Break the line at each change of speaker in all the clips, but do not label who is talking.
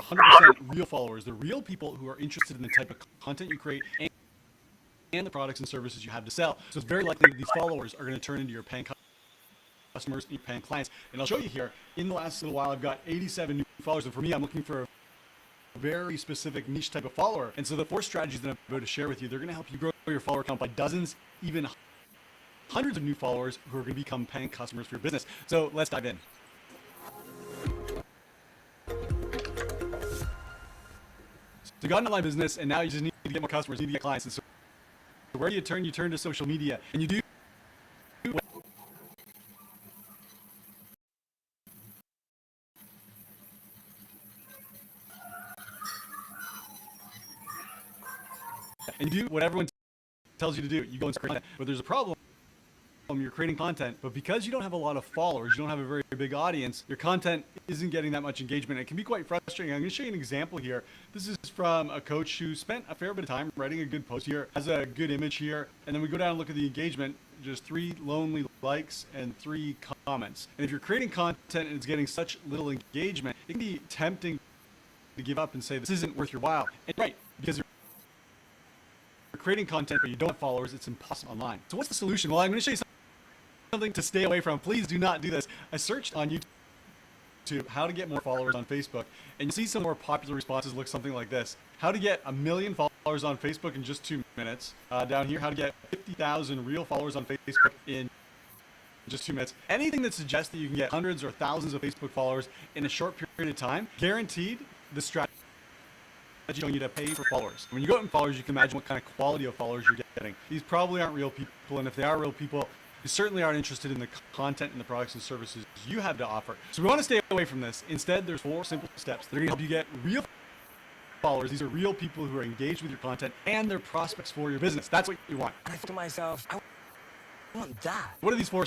100% real followers. They're real people who are interested in the type of content you create and the products and services you have to sell. So it's very likely that these followers are going to turn into your paying customers and your paying clients. And I'll show you here, in the last little while, I've got 87 new followers. And for me, I'm looking for a very specific niche type of follower. And so the 4 strategies that I'm about to share with you, they're going to help you grow your follower count by dozens, even hundreds of new followers who are going to become paying customers for your business. So let's dive in. So you got an online business, and now you just need to get more customers, you need to get clients. And so where do you turn? You turn to social media, and you do. And you do what everyone tells you to do. You go and create content. But there's a problem. You're creating content, but because you don't have a lot of followers, you don't have a very big audience, your content isn't getting that much engagement. It can be quite frustrating. I'm going to show you an example here. This is from a coach who spent a fair bit of time writing a good post here, has a good image here, and then we go down and look at the engagement, just 3 lonely likes and 3 comments. And if you're creating content and it's getting such little engagement, it can be tempting to give up and say, this isn't worth your while. And right, because you're creating content but you don't have followers, it's impossible online. So what's the solution? Well, I'm going to show you something to stay away from. Please do not do this. I searched on YouTube how to get more followers on Facebook, and you see some more popular responses look something like this. How to get 1 million followers on Facebook in just 2 minutes. Down here, how to get 50,000 real followers on Facebook in just 2 minutes. Anything that suggests that you can get hundreds or thousands of Facebook followers in a short period of time, guaranteed the strategy showing you to pay for followers. When you go out in followers, you can imagine what kind of quality of followers you're getting. These probably aren't real people, and if they are real people, you certainly aren't interested in the content and the products and services you have to offer. So we want to stay away from this. Instead, there's 4 simple steps that are going to help you get real followers. These are real people who are engaged with your content and they're prospects for your business. That's what you want.
I thought to myself, I want that.
What are these 4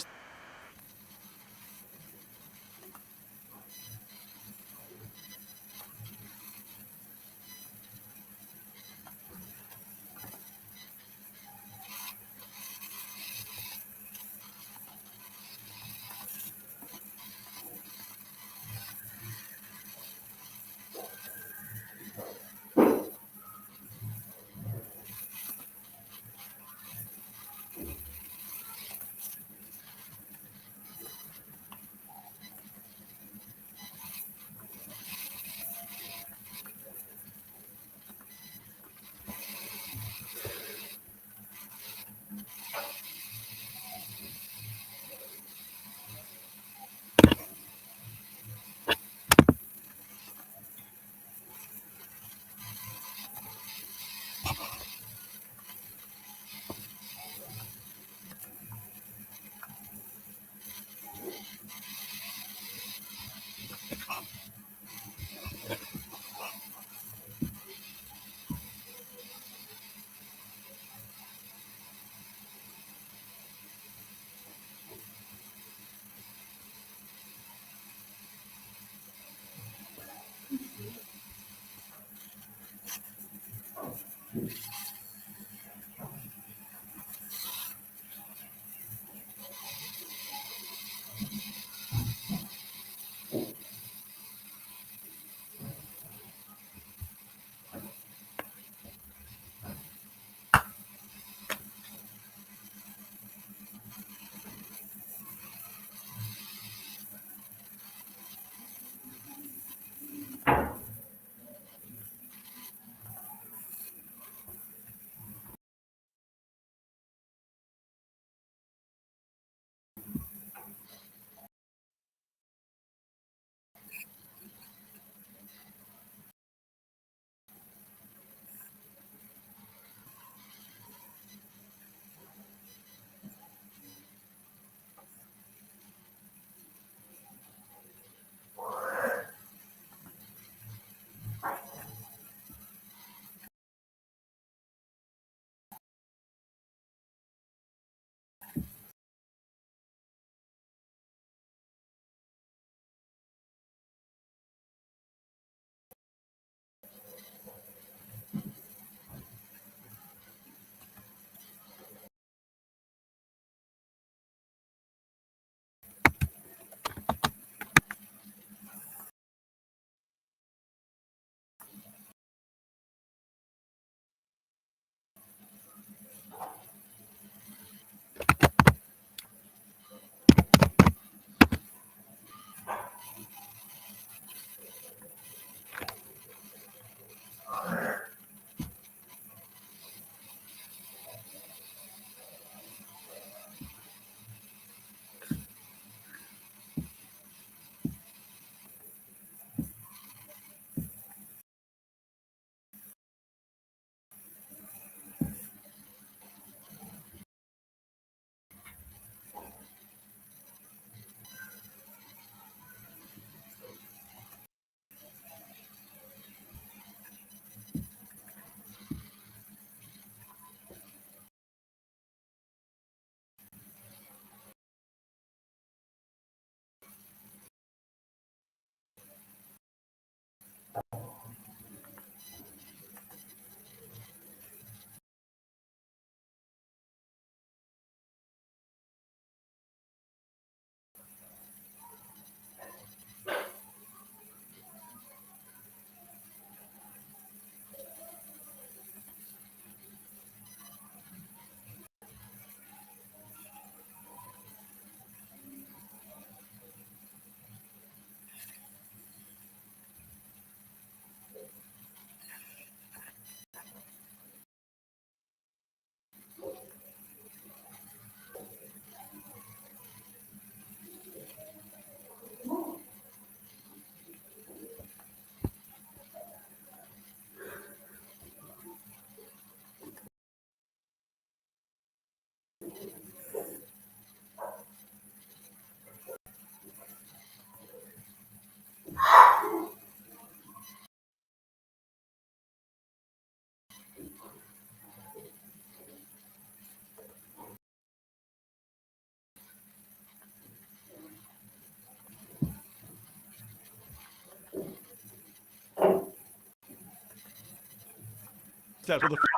steps. So the first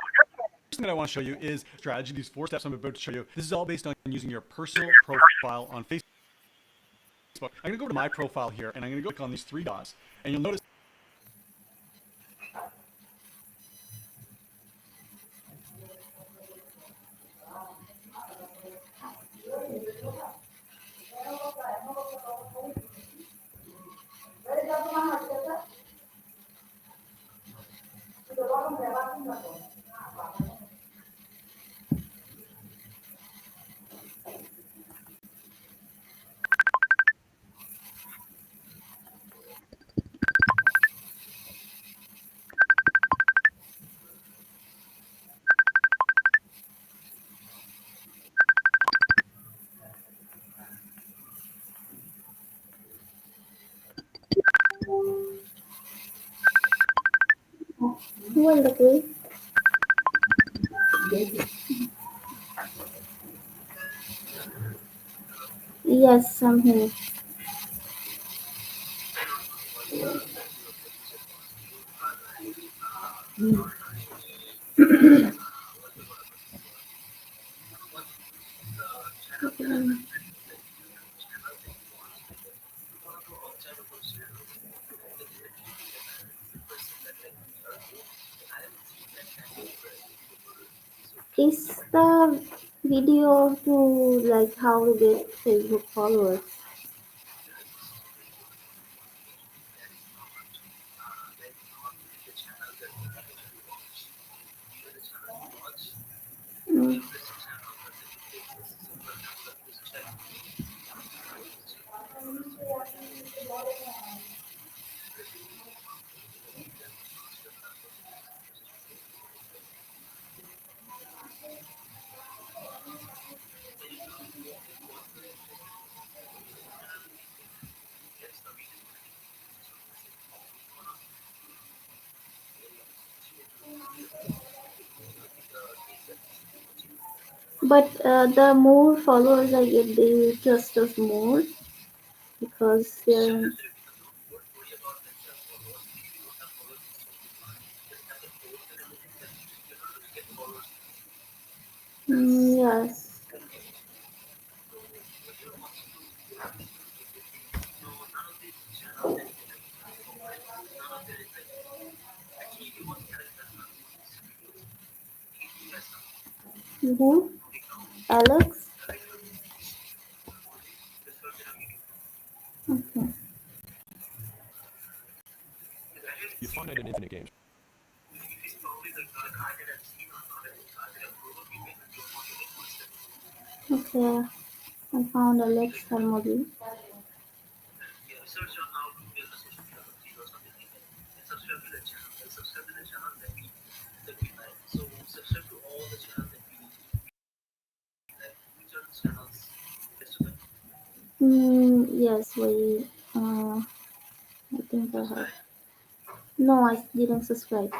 thing that I want to show you is strategy. These 4 steps I'm about to show you. This is all based on using your personal profile on Facebook. I'm going to go to my profile here, and I'm going to click on these 3 dots, and you'll notice
Wonderful. Yes, I'm here. Is the video to like how to get Facebook followers? Mm. But the more followers I get, they will trust us more because they're yes. Who? Alex? Okay.
You find it in infinite games.
Okay. I found Alex Harmodi. Yes, we. I think I have. No, I didn't subscribe.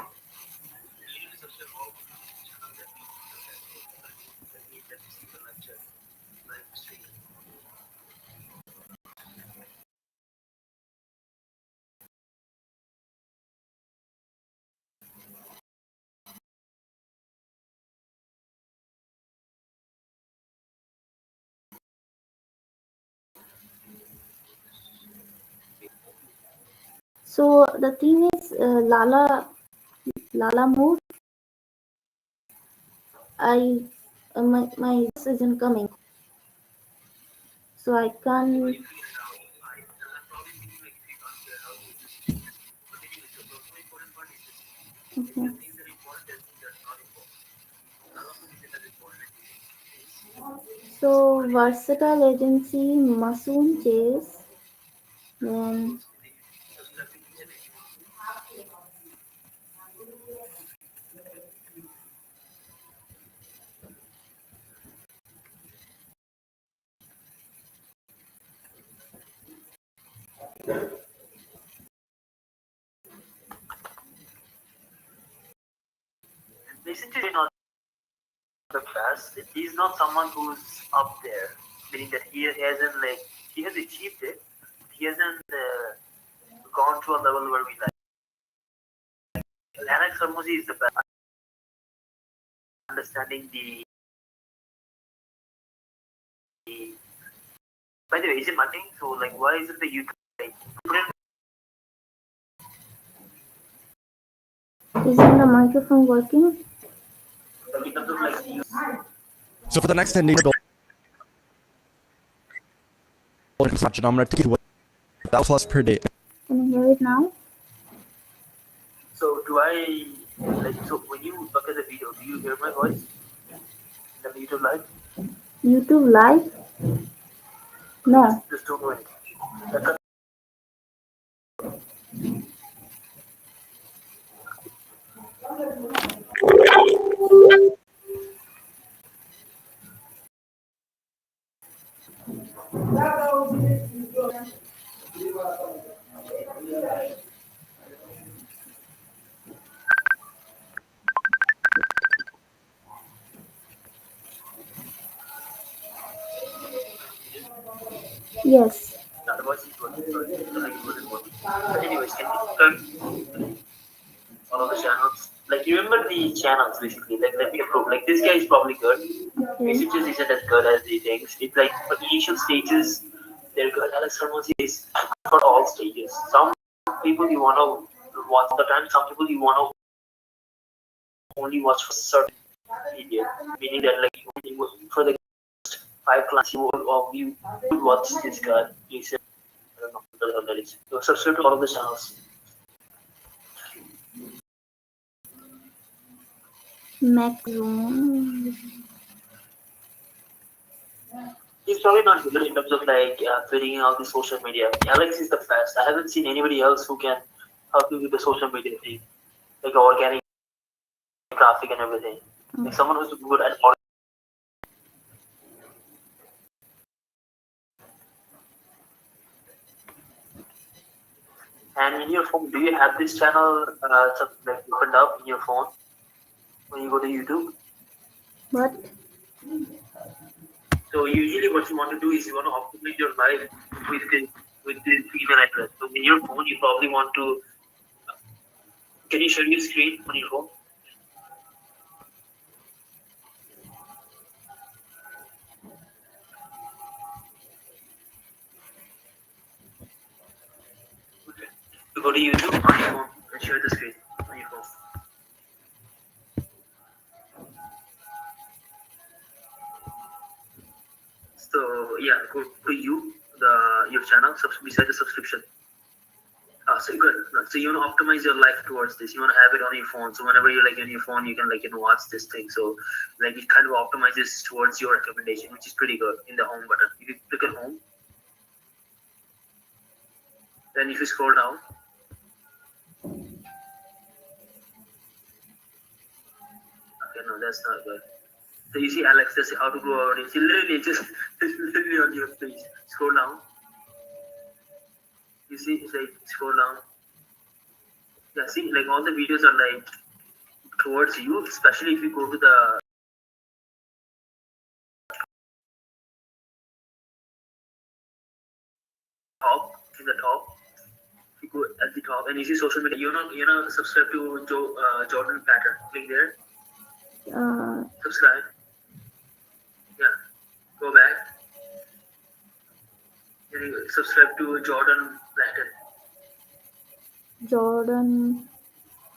So the thing is, Lala moved. My bus isn't coming, so I can't. Okay. So versatile agency Masoon Chase. Then
Basically not the best. He's not someone who's up there, meaning that he hasn't like he has achieved it. He hasn't gone to a level where we like. Alex Hormozy is the best. understanding the. By the way, is it Monday? So like, why isn't the YouTube like?
Isn't the microphone working?
In terms of like,
So for the next 10 days, I'm going to take 1,000 plus per day.
Can you hear it now?
so do I like? So when you look at the video, do you hear my voice? The YouTube live?
YouTube live? No.
Just don't do anything.
Yes.
Now the voice is working. Sorry, the mic wasn't working. But anyways, can you all of the channels? Like you remember the channels basically. Like let me approve. Like this guy is probably good.
Okay.
Messages isn't as good as he thinks. It's like for initial stages, they're good. Alex Hermosi is for all stages. Some people you want to watch all the time. Some people you want to only watch for certain period. Meaning that like for the 5 class you would watch this guy. He's I don't know what that is. So subscribe to all of the channels.
Maximum.
He's probably not good in terms of like figuring out the social media. Alex is the best. I haven't seen anybody else who can help you with the social media thing, like organic traffic and everything. Like someone who's good at all. And in your phone, do you have this channel like opened up in your phone when you go to YouTube?
What?
So usually what you want to do is you want to optimize your life with the email address. So in your phone, you probably want to. Can you share your screen on your phone? Okay. So go to YouTube on your phone and share the screen on your phone. So yeah, go to your channel beside the subscription. So good. So you want to optimize your life towards this. You want to have it on your phone. So whenever you're like on your phone, you can like watch this thing. So like it kind of optimizes towards your recommendation, which is pretty good in the home button. If you click on home, then if you scroll down, okay, no, that's not good. So you see Alex, this is how to grow our audience. Literally just it's literally on your page. Scroll down. You see, it's like scroll down. Yeah, see, like all the videos are like towards you, especially if you go to the top, in the top. If you go at the top and you see social media, you know, subscribe to Jordan Pattern. Click there. Subscribe. Yeah. Go back. And you subscribe to Jordan Pattern.
Jordan.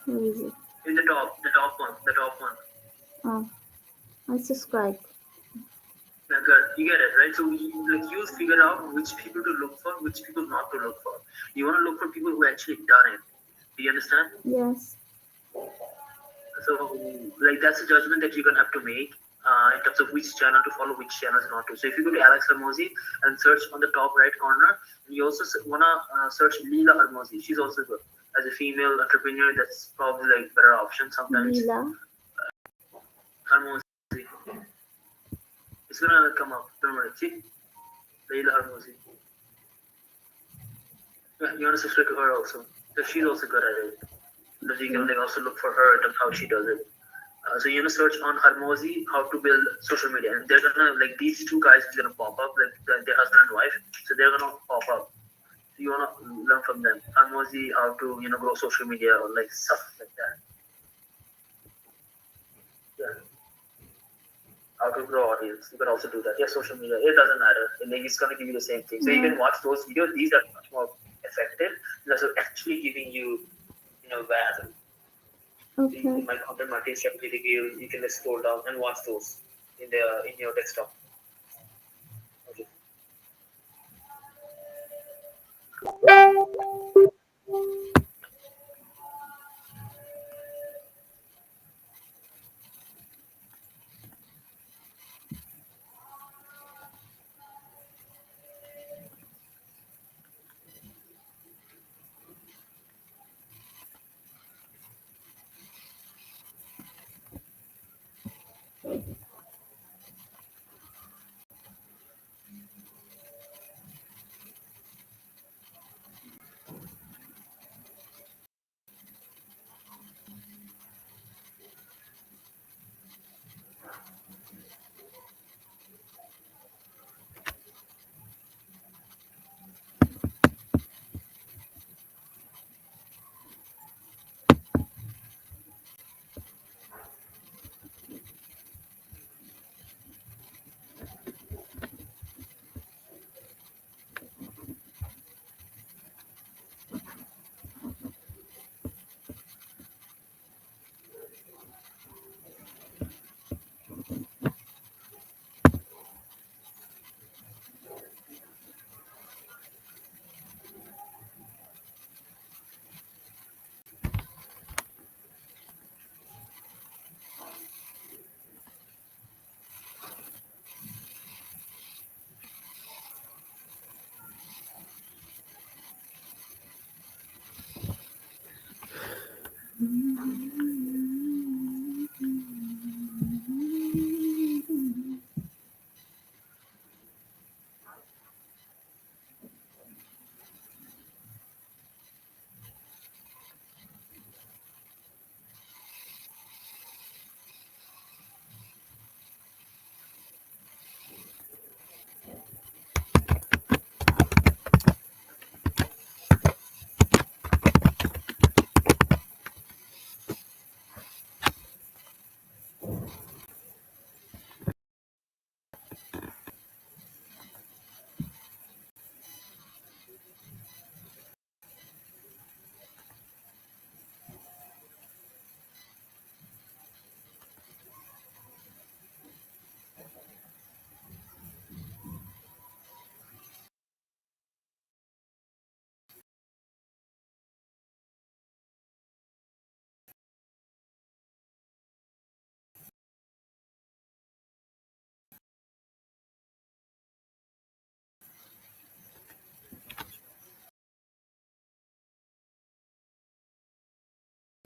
Where is it?
In the top one.
Oh, I subscribed.
Yeah, good. You get it, right? So you figure out which people to look for, which people not to look for. You want to look for people who actually done it. Do you understand?
Yes.
So like that's a judgment that you're gonna have to make in terms of which channel to follow, which channels not to. So if you go to Alex Hermosi and search on the top right corner, you also wanna search Leela Hermosi. She's also good. As a female entrepreneur, that's probably like better option sometimes.
Leela.
Hermosi. It's gonna come up. Don't worry. See? Leela Hermosi. Yeah, you wanna subscribe to her also. So she's also good at it. So you can like also look for her and how she does it. So you wanna search on Hermosi how to build social media, and they're gonna like these two guys is gonna pop up like their husband and wife. So they're gonna pop up. So you wanna learn from them. Hermosi how to grow social media or like stuff like that. Yeah. how to grow audience. You can also do that. Yeah, social media, it doesn't matter. It's going to give you the same thing. So you can watch those videos. These are much more effective. So actually giving you, value.
Okay.
My content marketing strategy review, you can just scroll down and watch those in your desktop. Okay.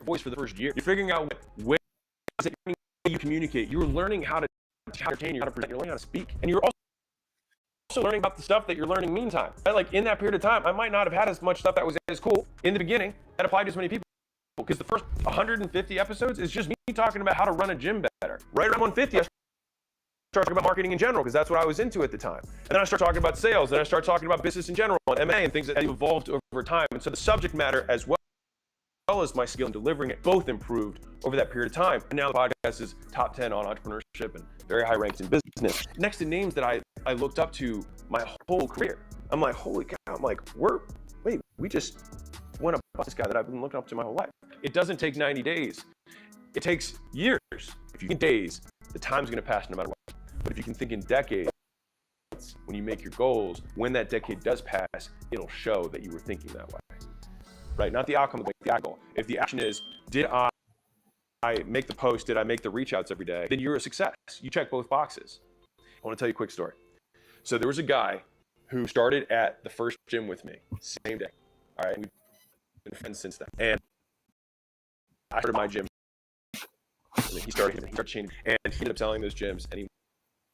voice for the first year. You're figuring out ways that you communicate. You're learning how to entertain, how to present, you're learning how to speak, and you're also learning about the stuff that you're learning meantime. Right? Like in that period of time, I might not have had as much stuff that was as cool in the beginning that applied to as many people. Because the first 150 episodes is just me talking about how to run a gym better. Right around 150, I start talking about marketing in general because that's what I was into at the time. And then I start talking about sales, then I start talking about business in general and M&A and things that have evolved over time. And so the subject matter as well as my skill in delivering it both improved over that period of time. And now the podcast is top 10 on entrepreneurship and very high ranks in business. Next to names that I looked up to my whole career. I'm like, holy cow, I'm like, we just went up this guy that I've been looking up to my whole life. It doesn't take 90 days. It takes years. If you think days, the time's gonna pass no matter what. But if you can think in decades, when you make your goals, when that decade does pass, it'll show that you were thinking that way. Right? Not the outcome, but the goal. If the action is, did I make the post, did I make the reach outs every day, then you're a success. You check both boxes. I want to tell you a quick story. So there was a guy who started at the first gym with me, same day. All right, we've been friends since then. And I started my gym, and then he started changing, and he ended up selling those gyms, and he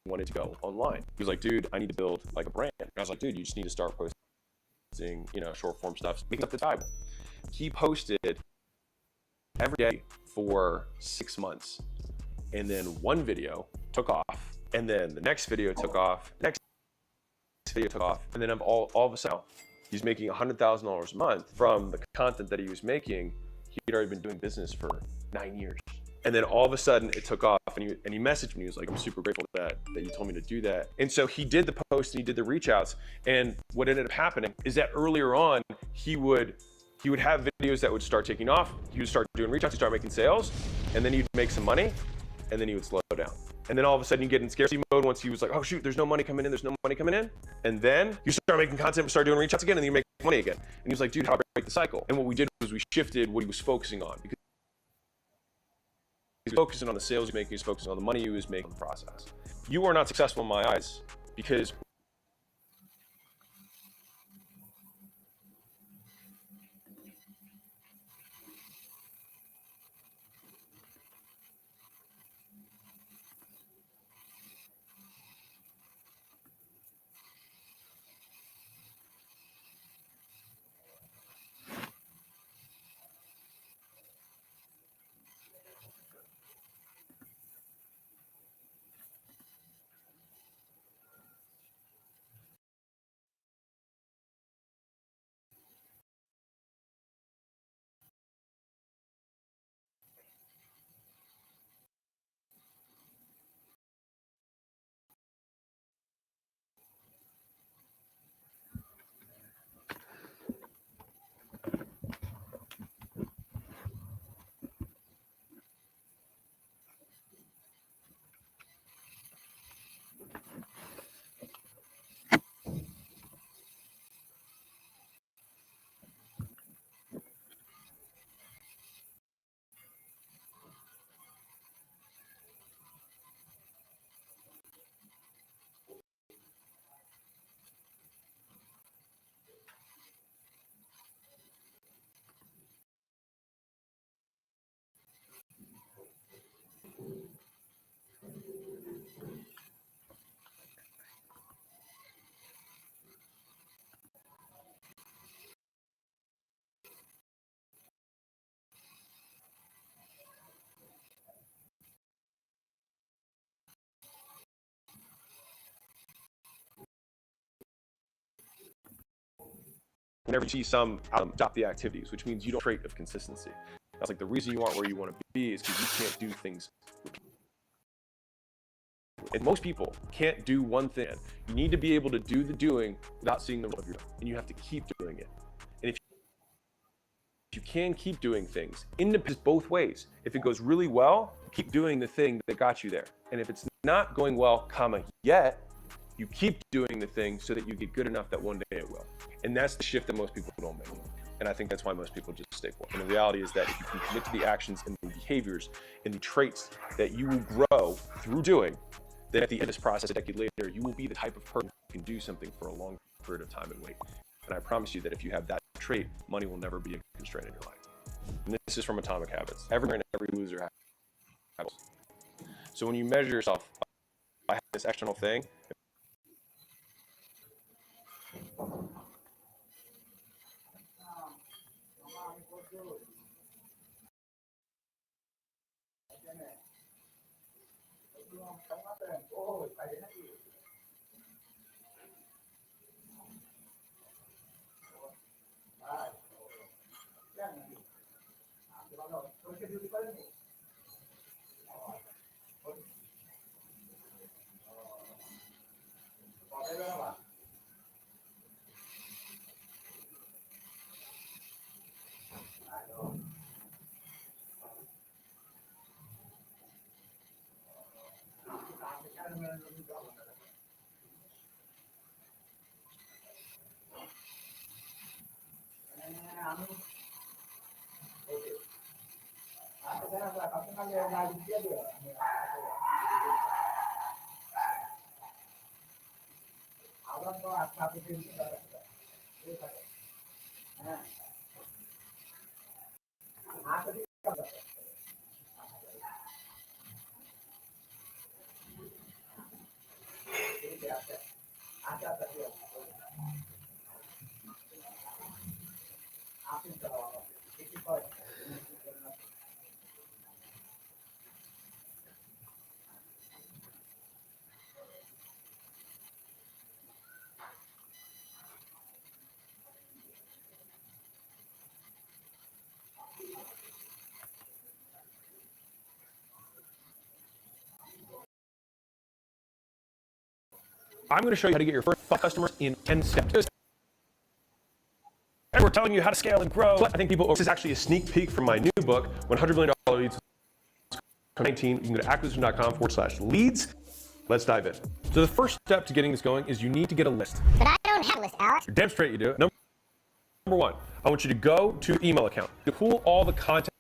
wanted to go online. He was like, dude, I need to build like a brand. And I was like, dude, you just need to start posting, short form stuff, making up the time. He posted every day for 6 months, and then one video took off, and then the next video took off, next video took off, and then all of a sudden he's making $100,000 a month from the content that he was making. He'd already been doing business for 9 years, and then all of a sudden it took off and he messaged me. He was like, I'm super grateful that you told me to do that. And so he did the post and he did the reach outs. And what ended up happening is that earlier on, he would have videos that would start taking off. He would start doing reach outs, he'd start making sales, and then he'd make some money, and then he would slow down. And then all of a sudden you get in scarcity mode once he was like, oh shoot, there's no money coming in, there's no money coming in. And then you start making content, start doing reach outs again, and then you make money again. And he was like, dude, how do I break the cycle? And what we did was we shifted what he was focusing on, because he was focusing on the sales he was making, he was focusing on the money he was making in the process. You are not successful in my eyes because whenever you see some drop the activities, which means you don't trait of consistency. That's like the reason you aren't where you want to be is because you can't do things. And most people can't do one thing. You need to be able to do the doing without seeing the result of your doing, and you have to keep doing it. And if you can keep doing things, independent both ways. If it goes really well, keep doing the thing that got you there. And if it's not going well, yet, you keep doing the thing so that you get good enough that one day it will. And that's the shift that most people don't make. And I think that's why most people just stick with. And the reality is that if you can commit to the actions and the behaviors and the traits that you will grow through doing, then at the end of this process, a decade later, you will be the type of person who can do something for a long period of time and wait. And I promise you that if you have that trait, money will never be a constraint in your life. And this is from Atomic Habits. Every winner and every loser has habits. So when you measure yourself by this external thing, I'm going to show you how to get your first 5 customers in 10 steps. And we're telling you how to scale and grow. I think this is actually a sneak peek from my new book, $100 Million Leads. 19. You can go to acquisition.com/leads. Let's dive in. So the first step to getting this going is you need to get a list.
But I don't have a list, Alex.
You're damn straight you do. Number 1, I want you to go to your email account. To pull all the contacts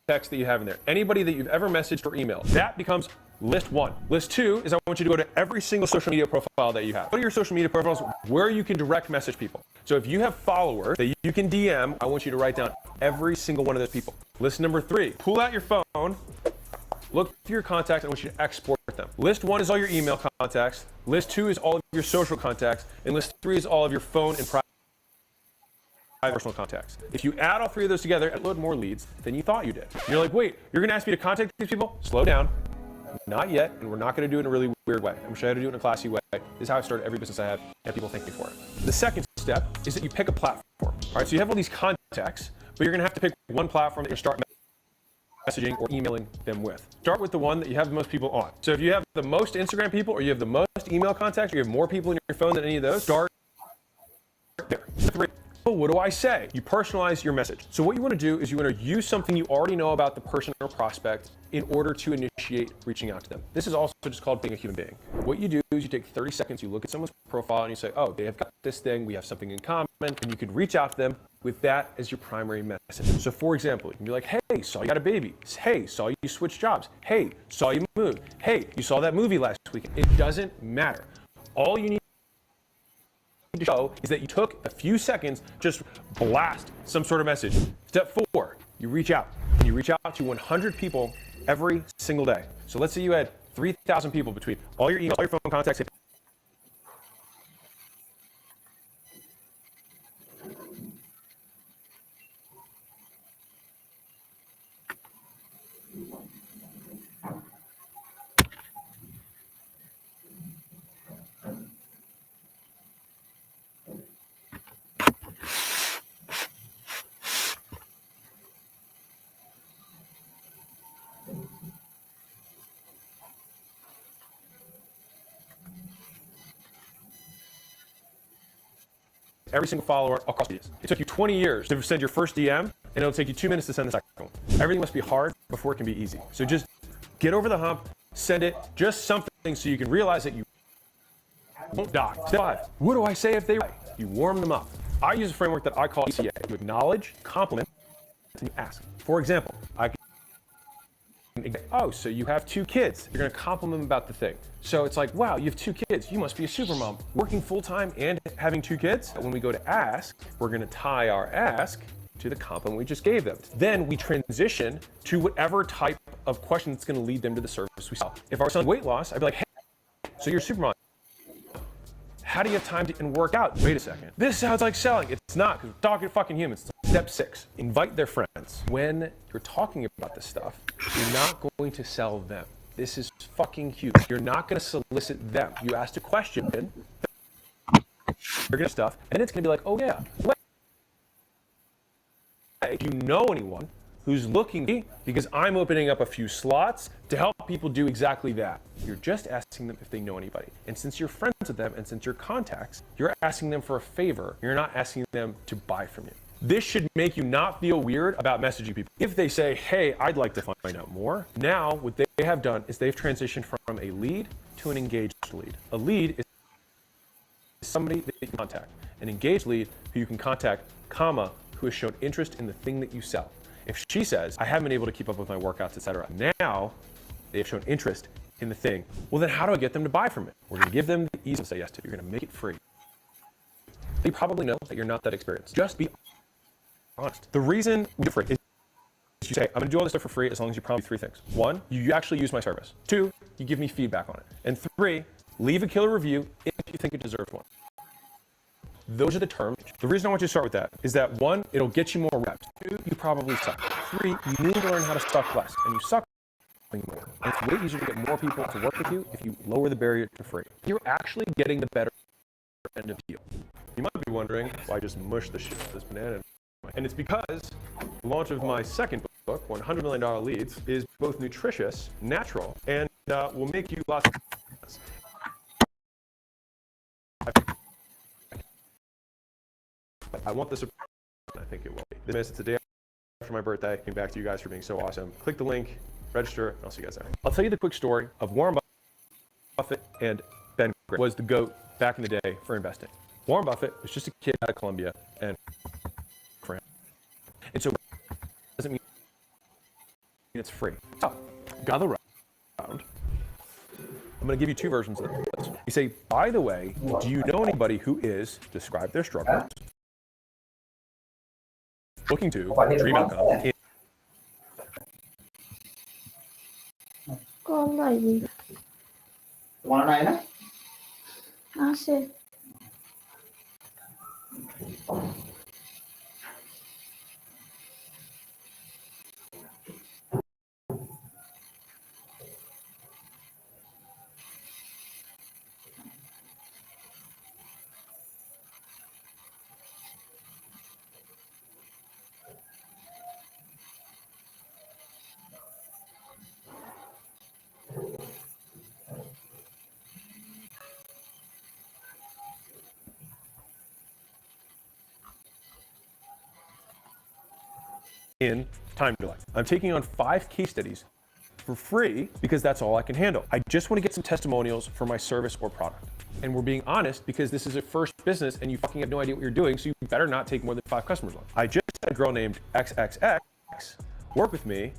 that you have in there. Anybody that you've ever messaged or emailed. That becomes list 1. List 2 is I want you to go to every single social media profile that you have. Go to your social media profiles where you can direct message people. So if you have followers that you can DM, I want you to write down every single one of those people. List number 3, pull out your phone, look through your contacts, and I want you to export them. List 1 is all your email contacts. List 2 is all of your social contacts. And list 3 is all of your phone and private personal contacts. If you add all 3 of those together, it load more leads than you thought you did. And you're like, wait, you're going to ask me to contact these people? Slow down. Not yet, and we're not going to do it in a really weird way. I'm going to show you how to do it in a classy way. This is how I started every business I have, and people thank me for it. The second step is that you pick a platform. All right, so you have all these contacts, but you're going to have to pick one platform that you start messaging or emailing them with. Start with the one that you have the most people on. So if you have the most Instagram people, or you have the most email contacts, or you have more people in your phone than any of those, start there. 3. Oh, what do I say? You personalize your message. So what you want to do is you want to use something you already know about the person or prospect in order to initiate reaching out to them. This is also just called being a human being. What you do is you take 30 seconds, you look at someone's profile and you say, oh, they have got this thing, we have something in common, and you can reach out to them with that as your primary message. So for example, you can be like, hey, saw you got a baby. Hey, saw you switch jobs. Hey, saw you moved. Hey, you saw that movie last weekend. It doesn't matter. All you need to show is that you took a few seconds, just blast some sort of message. Step 4, you reach out. And you reach out to 100 people every single day. So let's say you had 3,000 people between all your email, all your phone contacts. Every single follower across medias. It took you 20 years to send your first DM, and it'll take you 2 minutes to send the second one. Everything must be hard before it can be easy. So just get over the hump, send it, just something so you can realize that you won't die. Step 5, what do I say if they lie? You warm them up. I use a framework that I call ECA. You acknowledge, compliment, and you ask. For example, I can, oh, so you have 2 kids. You're going to compliment them about the thing. So it's like, wow, you have 2 kids. You must be a super mom. Working full-time and having 2 kids. When we go to ask, we're going to tie our ask to the compliment we just gave them. Then we transition to whatever type of question that's going to lead them to the service we sell. If our son's weight loss, I'd be like, hey, so you're a super mom. How do you have time to work out? Wait a second. This sounds like selling. It's not, because we're talking to fucking humans. Step 6, invite their friends. When you're talking about this stuff, you're not going to sell them. This is fucking huge. You're not going to solicit them. You asked a question, you're going to stuff, and it's going to be like, oh yeah. Do you know anyone who's looking, because I'm opening up a few slots to help people do exactly that. You're just asking them if they know anybody. And since you're friends with them and since you're contacts, you're asking them for a favor. You're not asking them to buy from you. This should make you not feel weird about messaging people. If they say, hey, I'd like to find out more, now what they have done is they've transitioned from a lead to an engaged lead. A lead is somebody that you can contact. An engaged lead who you can contact, comma, who has shown interest in the thing that you sell. If she says, I haven't been able to keep up with my workouts, etc., now they have shown interest in the thing, well then how do I get them to buy from it? We're going to give them the ease to say yes to. You're going to make it free. You probably know that you're not that experienced. Just be honest. The reason we do free is you say, I'm going to do all this stuff for free as long as you promise me 3 things. 1, you actually use my service. 2, you give me feedback on it. And 3, leave a killer review if you think it deserves one. Those are the terms. The reason I want you to start with that is that 1, it'll get you more reps. 2, you probably suck. 3, you need to learn how to suck less, and you suck more. And it's way easier to get more people to work with you if you lower the barrier to free. You're actually getting the better end of the deal. You might be wondering why I just mush the shit out of this banana. And it's because the launch of my second book, $100 Million Leads, is both nutritious, natural, and will make you lots of I want this. I think it will be. It's the day after my birthday. Came back to you guys for being so awesome. Click the link, register, and I'll see you guys there. I'll tell you the quick story of Warren Buffett and Ben Graham was the GOAT back in the day for investing. Warren Buffett was just a kid out of Columbia, and for him. And so it doesn't mean it's free. So, gather around. I'm going to give you two versions of this. You say, by the way, do you know anybody who is, describe their struggles, looking to dream outcome in
Con này gì?
Món này đó.
À, xe.
in time delay. I'm taking on 5 case studies for free because that's all I can handle. I just want to get some testimonials for my service or product. And we're being honest because this is a first business and you fucking have no idea what you're doing, so you better not take more than 5 customers on. I just had a girl named XXX work with me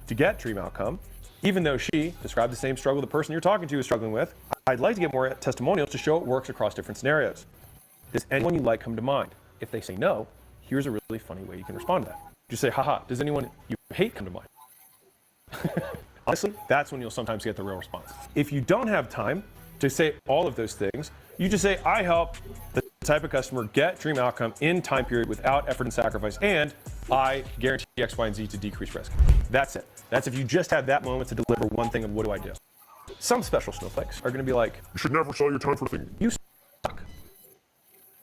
to get Dream Outcome, even though she described the same struggle the person you're talking to is struggling with. I'd like to get more testimonials to show it works across different scenarios. Does anyone you like come to mind? If they say no, here's a really funny way you can respond to that. Just say, haha, does anyone you hate come to mind? Honestly, that's when you'll sometimes get the real response. If you don't have time to say all of those things, you just say, I help the type of customer get dream outcome in time period without effort and sacrifice, and I guarantee X, Y, and Z to decrease risk. That's it. That's if you just had that moment to deliver one thing of what do I do. Some special snowflakes are gonna be like, you should never sell your time for things. You suck.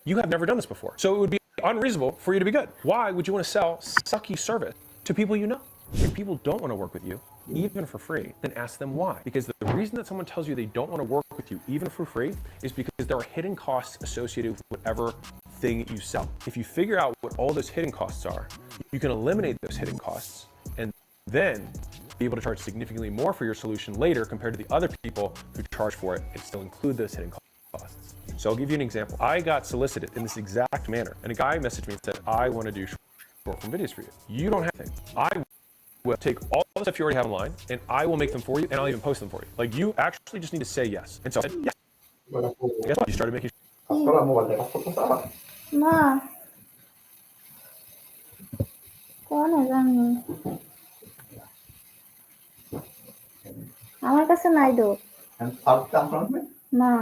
You have never done this before. So it would be unreasonable for you to be good. Why would you want to sell sucky service to people you know? If people don't want to work with you, even for free, then ask them why. Because the reason that someone tells you they don't want to work with you, even for free, is because there are hidden costs associated with whatever thing you sell. If you figure out what all those hidden costs are, you can eliminate those hidden costs and then be able to charge significantly more for your solution later compared to the other people who charge for it and still include those hidden costs. So I'll give you an example. I got solicited in this exact manner, and a guy messaged me and said, I want to do short form videos for you. You don't have anything. I will take all the stuff you already have online, and I will make them for you, and I'll even post them for you. Like, you actually just need to say yes. And so I said, yes. Guess what? You started making
Ma. Con này rằng আমার কাছে নাই দো
And up down front me?
না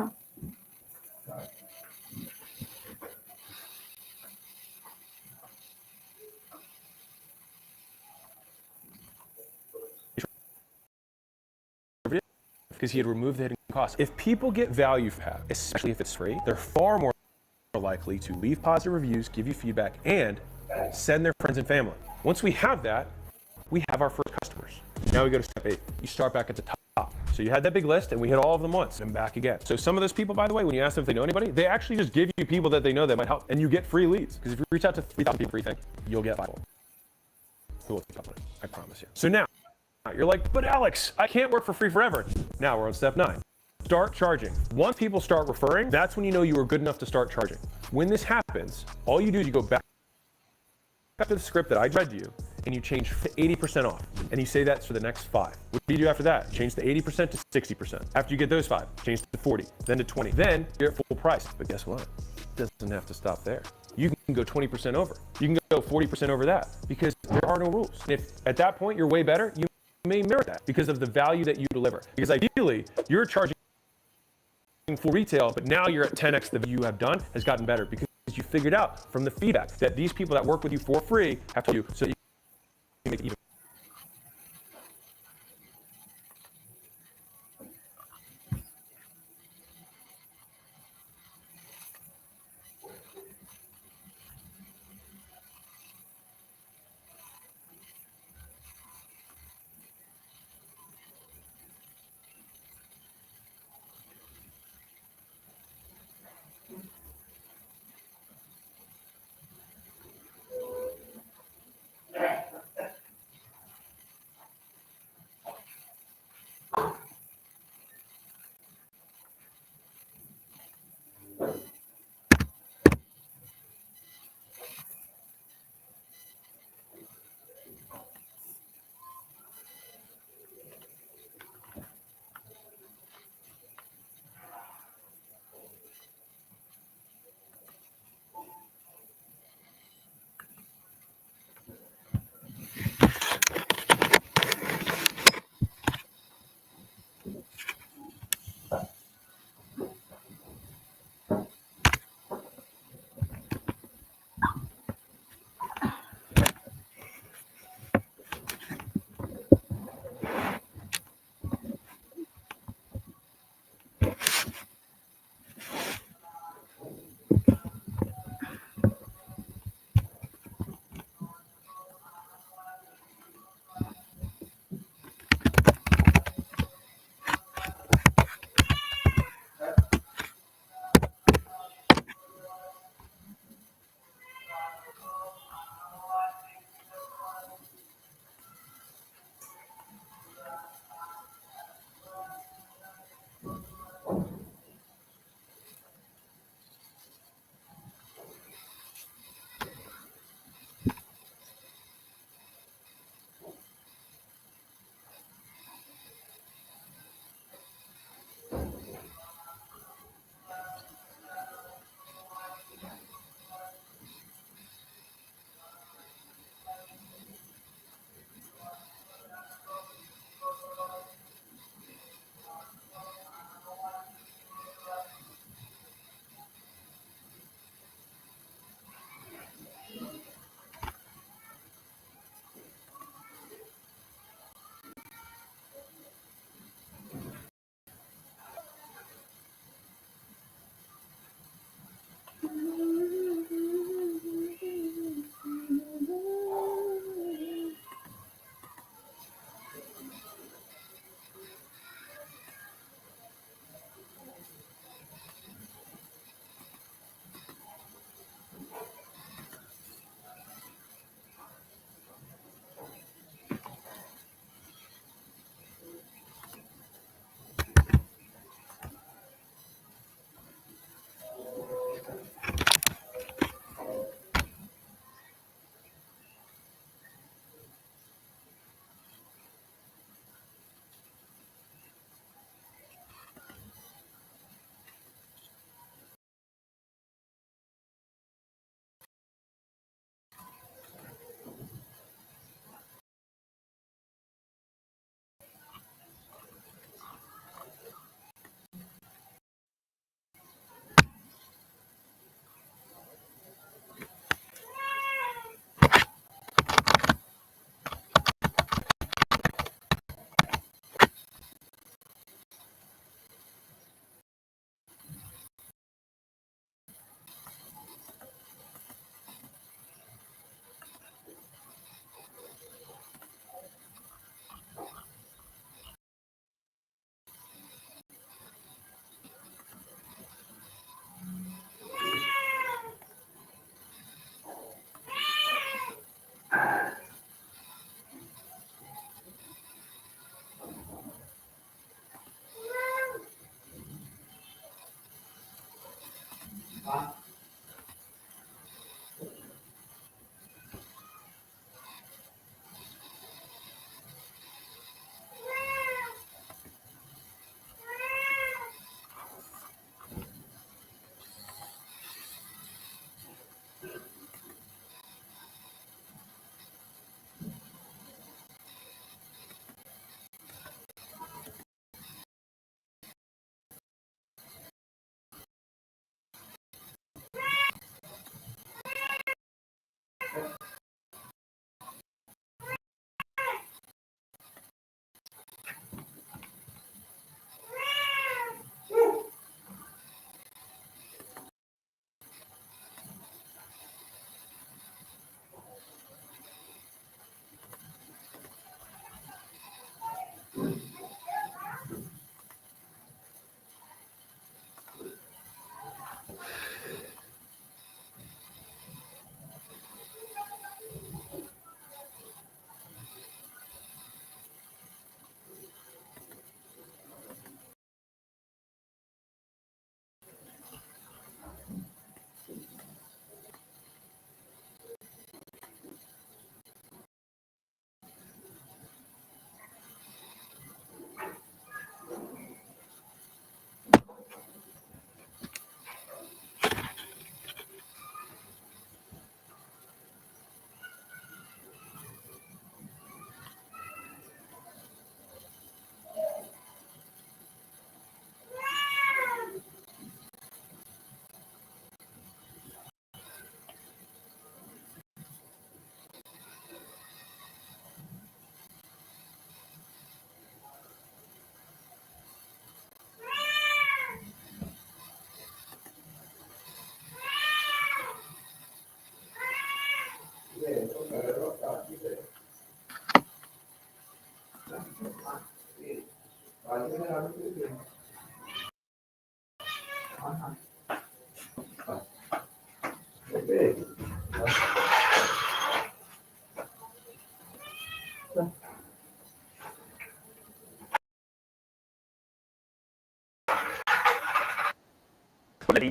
because he had removed the hidden costs. If people get value from it, especially if it's free, they're far more likely to leave positive reviews, give you feedback, and send their friends and family. Once we have that, we have our first customers. Now we go to step 8. You start back at the top. So you had that big list, and we hit all of them once, and back again. So some of those people, by the way, when you ask them if they know anybody, they actually just give you people that they know that might help, and you get free leads. Because if you reach out to 3,000 people for free thing, you'll get 5 who will take up on it. I promise you. So now, you're like, but Alex, I can't work for free forever. Now we're on step 9. Start charging. Once people start referring, that's when you know you are good enough to start charging. When this happens, all you do is you go back to the script that I read to you, and you change 80% off. And you say that's for the next 5. What do you do after that? Change the 80% to 60%. After you get those 5, change to 40, then to 20. Then you're at full price. But guess what? It doesn't have to stop there. You can go 20% over. You can go 40% over that because there are no rules. And if at that point you're way better, you may merit that because of the value that you deliver. Because ideally, you're charging full retail, but now you're at 10x the value you have done has gotten better because you figured out from the feedback that these people that work with you for free have to you so that you can make it even.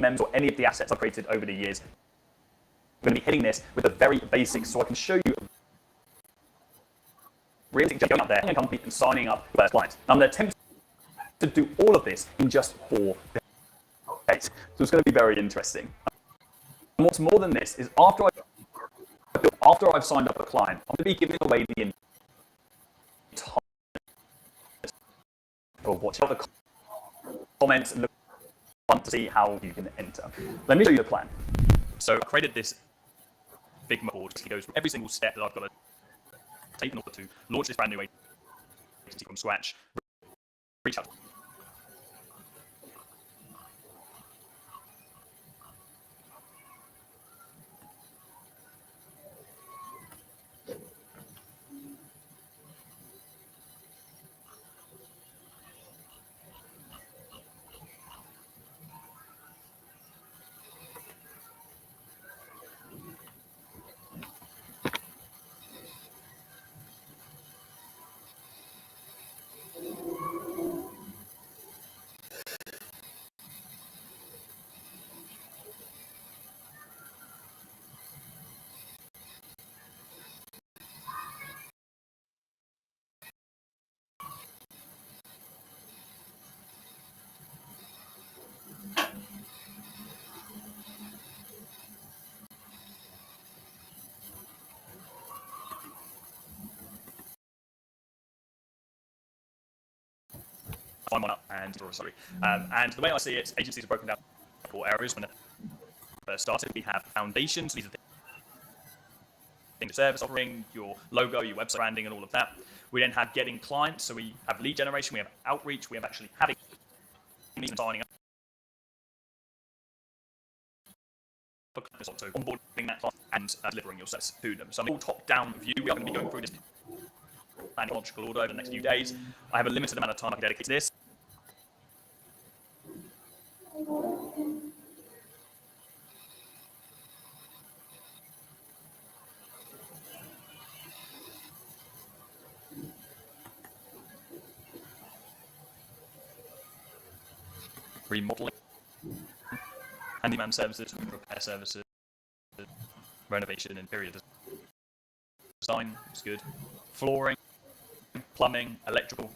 memes or any of the assets I've created over the years. I'm going to be hitting this with the very basics so I can show you really going out there in a company and signing up first clients. Now, I'm going to attempt to do all of this in just 4 days. So it's going to be very interesting. And what's more than this is after I've signed up a client, I'm going to be giving away the entire for watch out the comments and look to see how you can enter. Let me show you the plan. So I created this big board. It goes through every single step that I've got to take in order to launch this brand new agency from scratch. Reach out. Find one up and and the way I see it, agencies are broken down into 4 areas. When they first started, we have foundations. These are things, service offering, your logo, your website branding, and all of that. We then have getting clients. So we have lead generation, we have outreach, we have actually having meetings and signing up. So onboarding that client and delivering your service to them. So I'm all top-down view. We are going to be going through this plan in chronological order over the next few days. I have a limited amount of time I can dedicate to this. Remodeling, handyman services, repair services, renovation, interior design is good. Flooring, plumbing, electrical.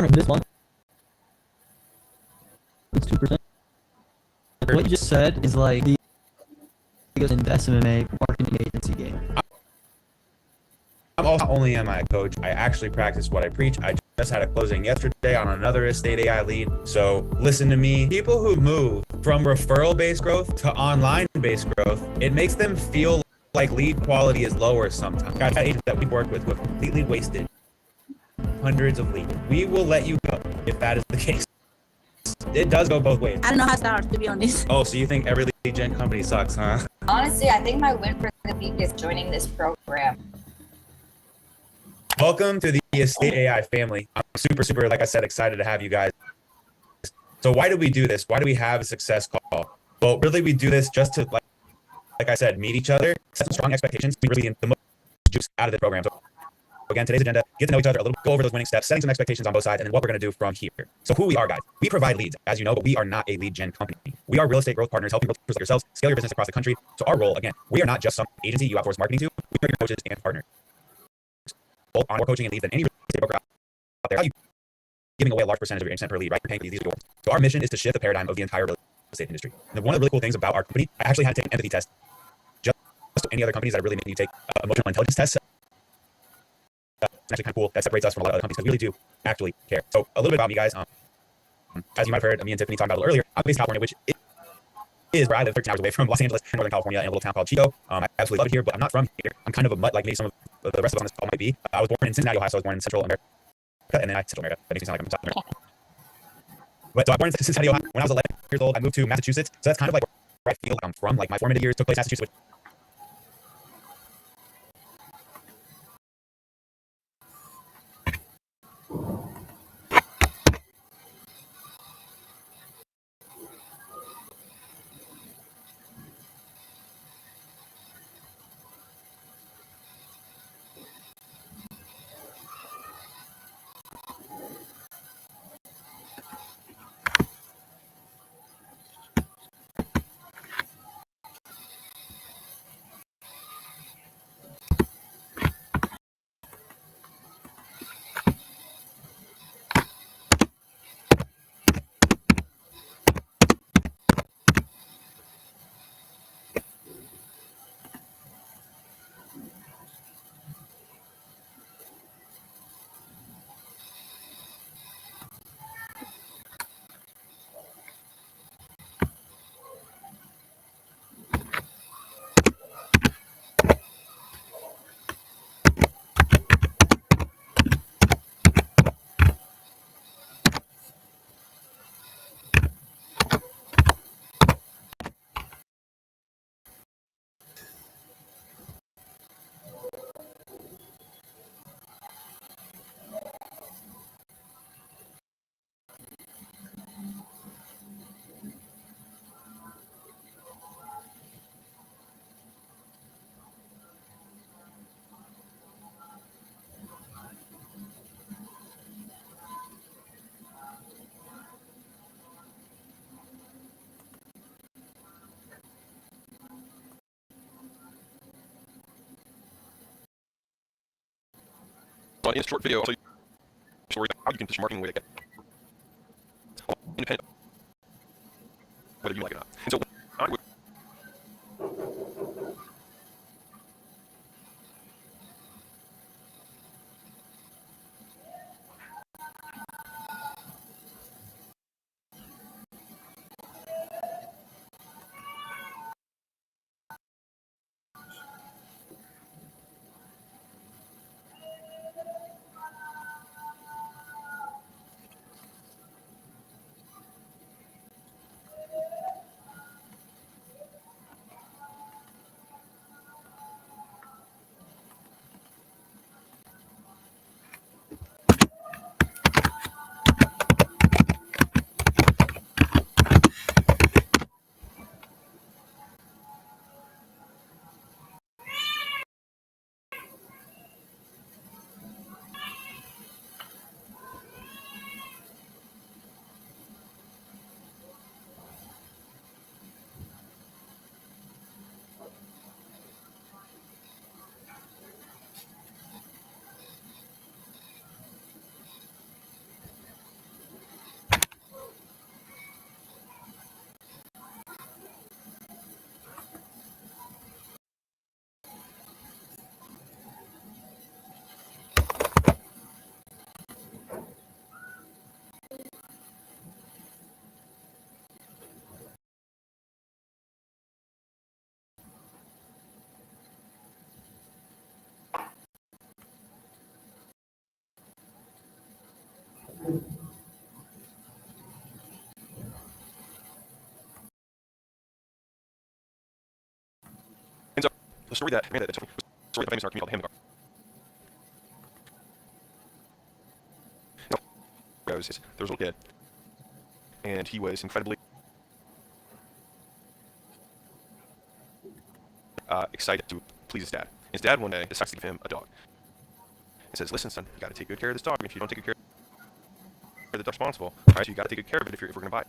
and this month it's 2%. What you just said is like the biggest investment MMA marketing agency game.
I'm also, not only am I a coach, I actually practice what I preach. I just had a closing yesterday on another estate AI lead. So listen to me. People who move from referral-based growth to online-based growth, it makes them feel like lead quality is lower sometimes. I've had agents that we work with who have completely wasted hundreds of leads. We will let you go if that is the case. It does go both ways.
I don't know how to start, to be honest.
Oh, so you think every lead gen company sucks, huh?
Honestly, I think my win for the week is joining this program.
Welcome to the Estate AI family. I'm super, like I said, excited to have you guys. So why do we do this? Why do we have a success call? Well, really, we do this just to, like I said, meet each other, set some strong expectations, we really the most juice out of the program. So again, today's agenda, get to know each other a little, go over those winning steps, setting some expectations on both sides, and then what we're going to do from here. So who we are, guys. We provide leads, as you know, but we are not a lead gen company. We are real estate growth partners, helping realtors like yourselves scale your business across the country. So our role, again, we are not just some agency you outsource marketing to. We are your coaches and partners. Both on more coaching and leads than any real estate broker out there. How are you giving away a large percentage of your income per lead, right? You're paying for these rewards. So our mission is to shift the paradigm of the entire real estate industry. And one of the really cool things about our company, I actually had to take an empathy test. Just any other companies that are really making you take emotional intelligence tests. It's actually kind of cool. That separates us from a lot of other companies because we really do actually care. So a little bit about me, guys. As you might have heard me and Tiffany talking about a little earlier, I'm based in California, which is where I live 13 hours away from Los Angeles, Northern California, in a little town called Chico. I absolutely love it here, but I'm not from here. I'm kind of a mutt, like maybe some of the rest of us on this call might be. I was born in Cincinnati, Ohio, so I was born in Central America, and then Central America. That makes me sound like I'm South America. But so I was born in Cincinnati, Ohio. When I was 11 years old, I moved to Massachusetts. So that's kind of like where I feel like I'm from. Like my formative years took place in Massachusetts, which
in this short video, I'll show you a story about how you can position marketing in a way that gets independent, whether you like it or not. And so I would The story that Amanda told me was a story of a famous in our community called the Ham there was a little kid, and he was incredibly excited to please his dad. His dad one day decides to give him a dog. He says, "Listen, son, you got to take good care of this dog. If you don't take good care of the dog's responsible. All right, so you got to take good care of it if we're going to buy it."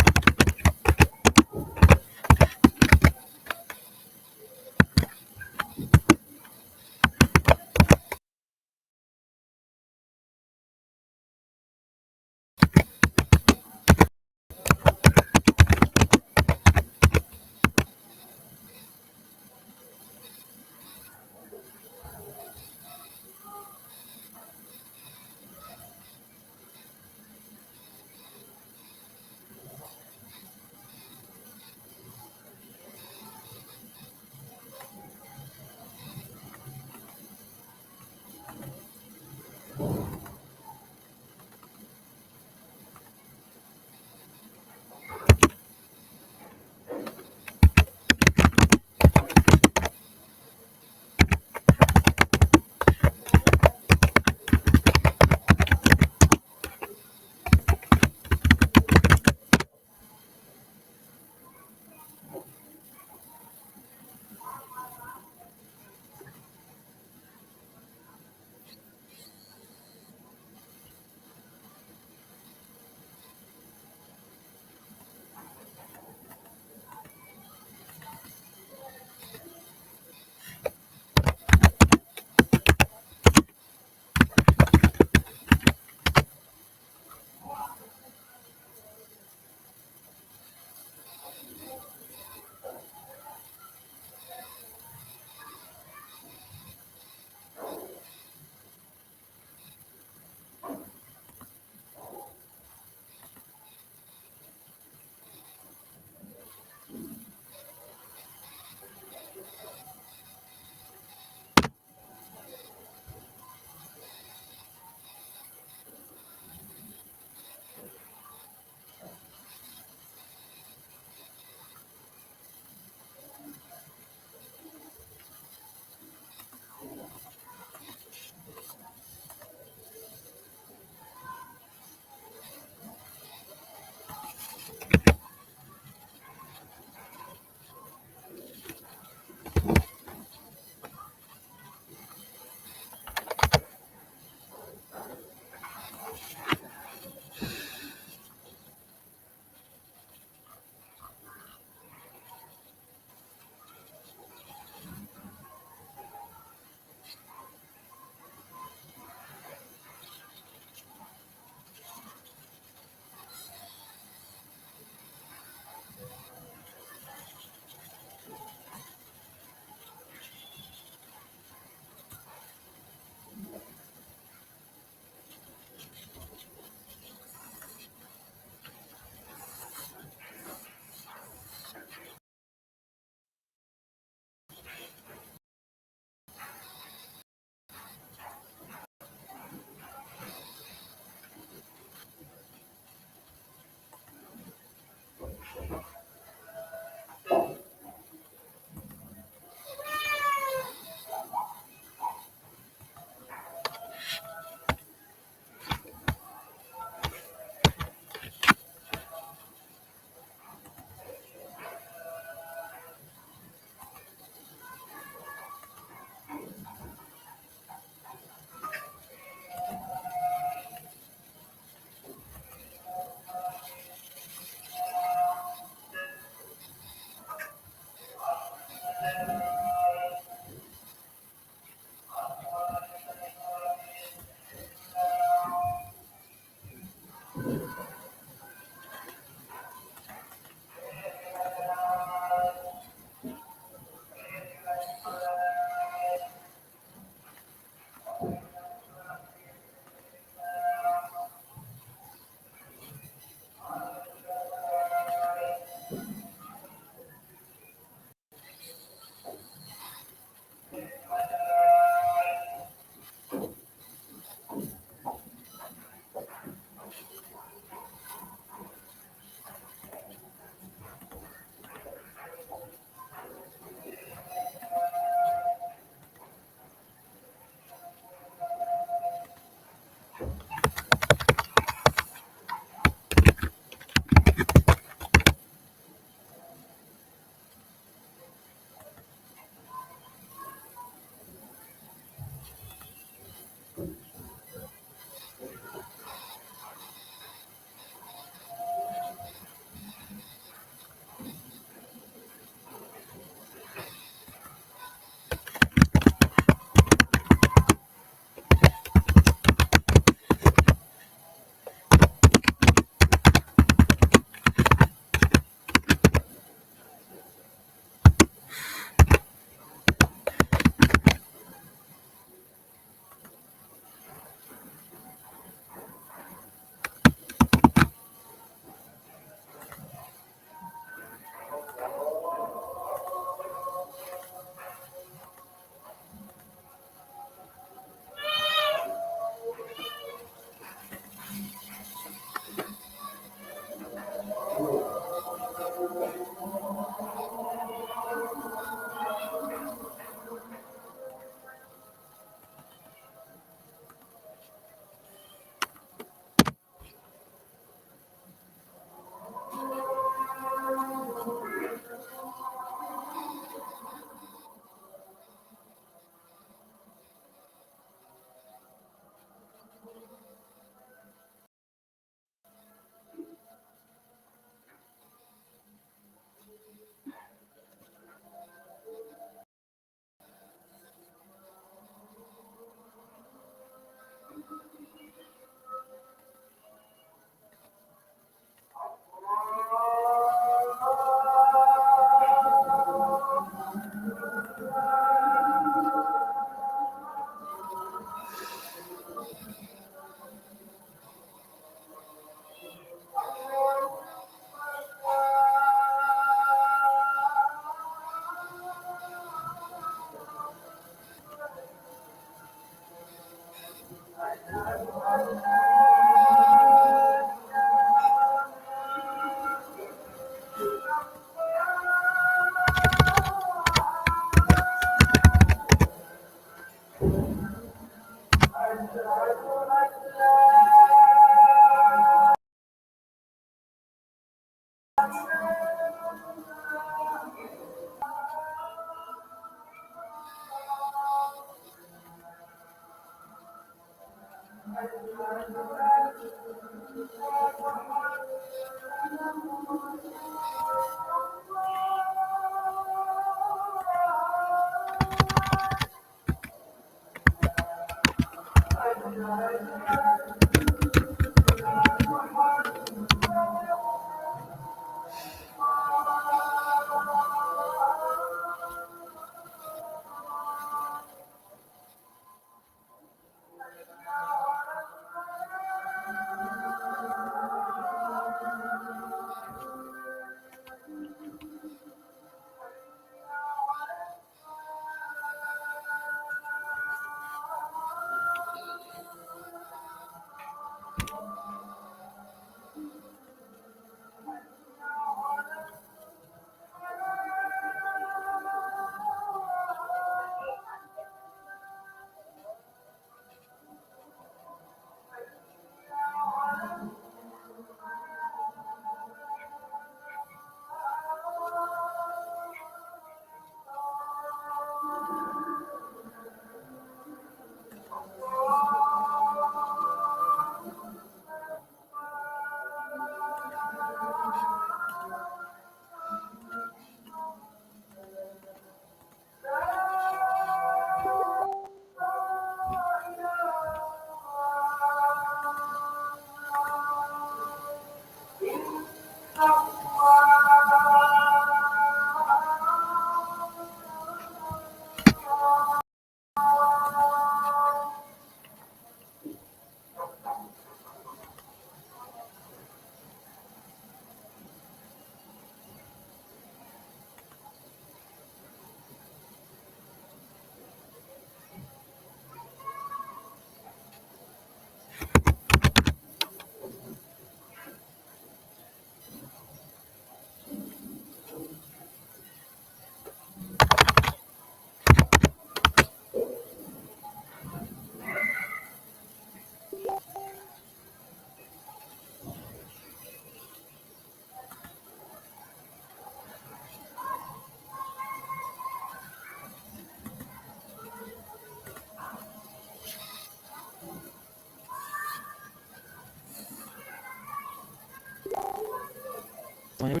Whenever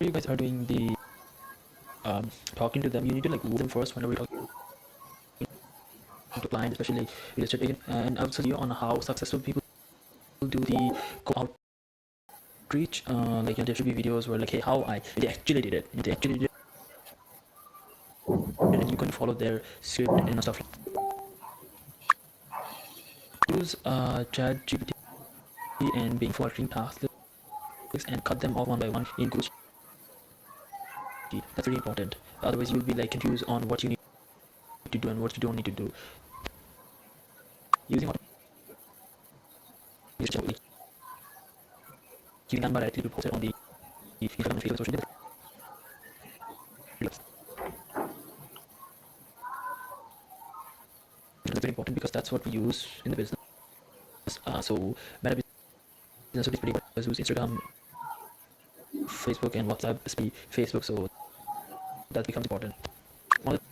you guys are doing the talking to them, you need to like woo them first whenever you're talking to clients, especially real estate agent, and also you on how successful people do the co outreach. Like there should be videos where like, hey, how they actually did it. They actually did it, and you can follow their script and stuff. Use Chat GPT and Bing for creating tasks and cut them off one by one in Google Sheet. That's really important. Otherwise, you'll be like confused on what you need to do and what you don't need to do. Using automation, giving them directly to post it on the Instagram and Facebook social media. It's very important because that's what we use in the business. So better business would be pretty good. Use Instagram, Facebook, and WhatsApp, especially Facebook. So that becomes important. One of the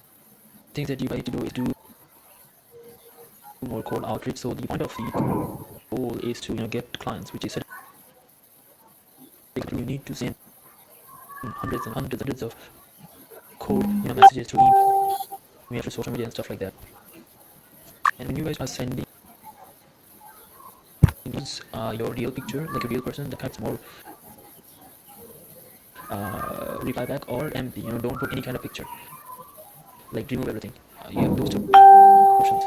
things that you like to do is do more cold outreach. So the point of the goal is to get clients, which is you need to send hundreds and hundreds of cold messages through email, through social media, and stuff like that. And when you guys are sending your real picture, like a real person, that has more reply back, or empty. Don't put any kind of picture. Like remove everything. You have those two options.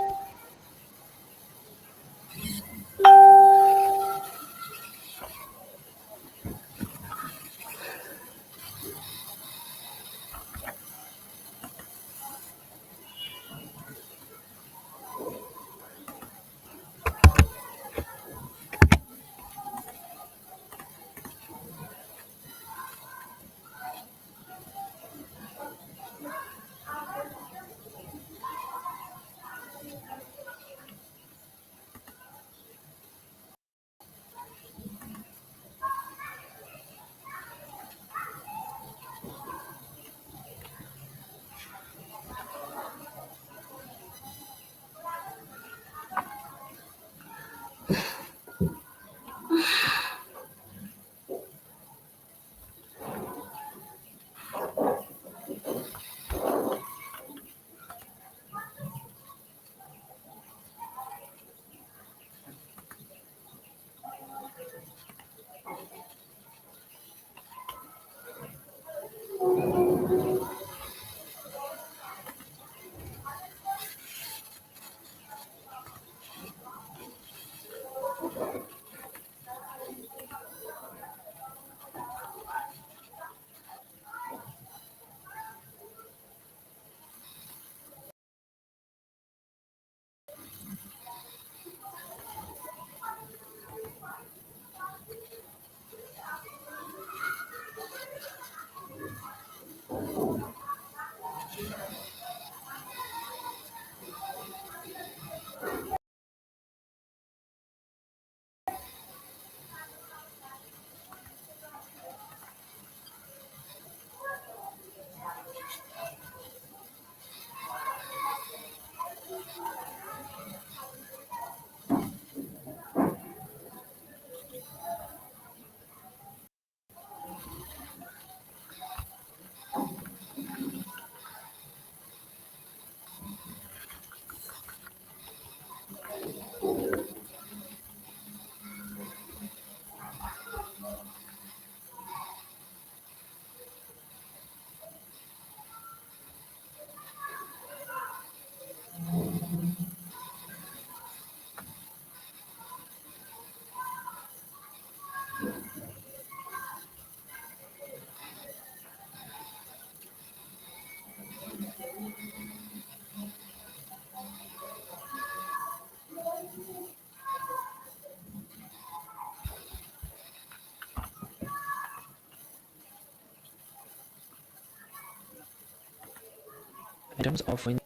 in terms of when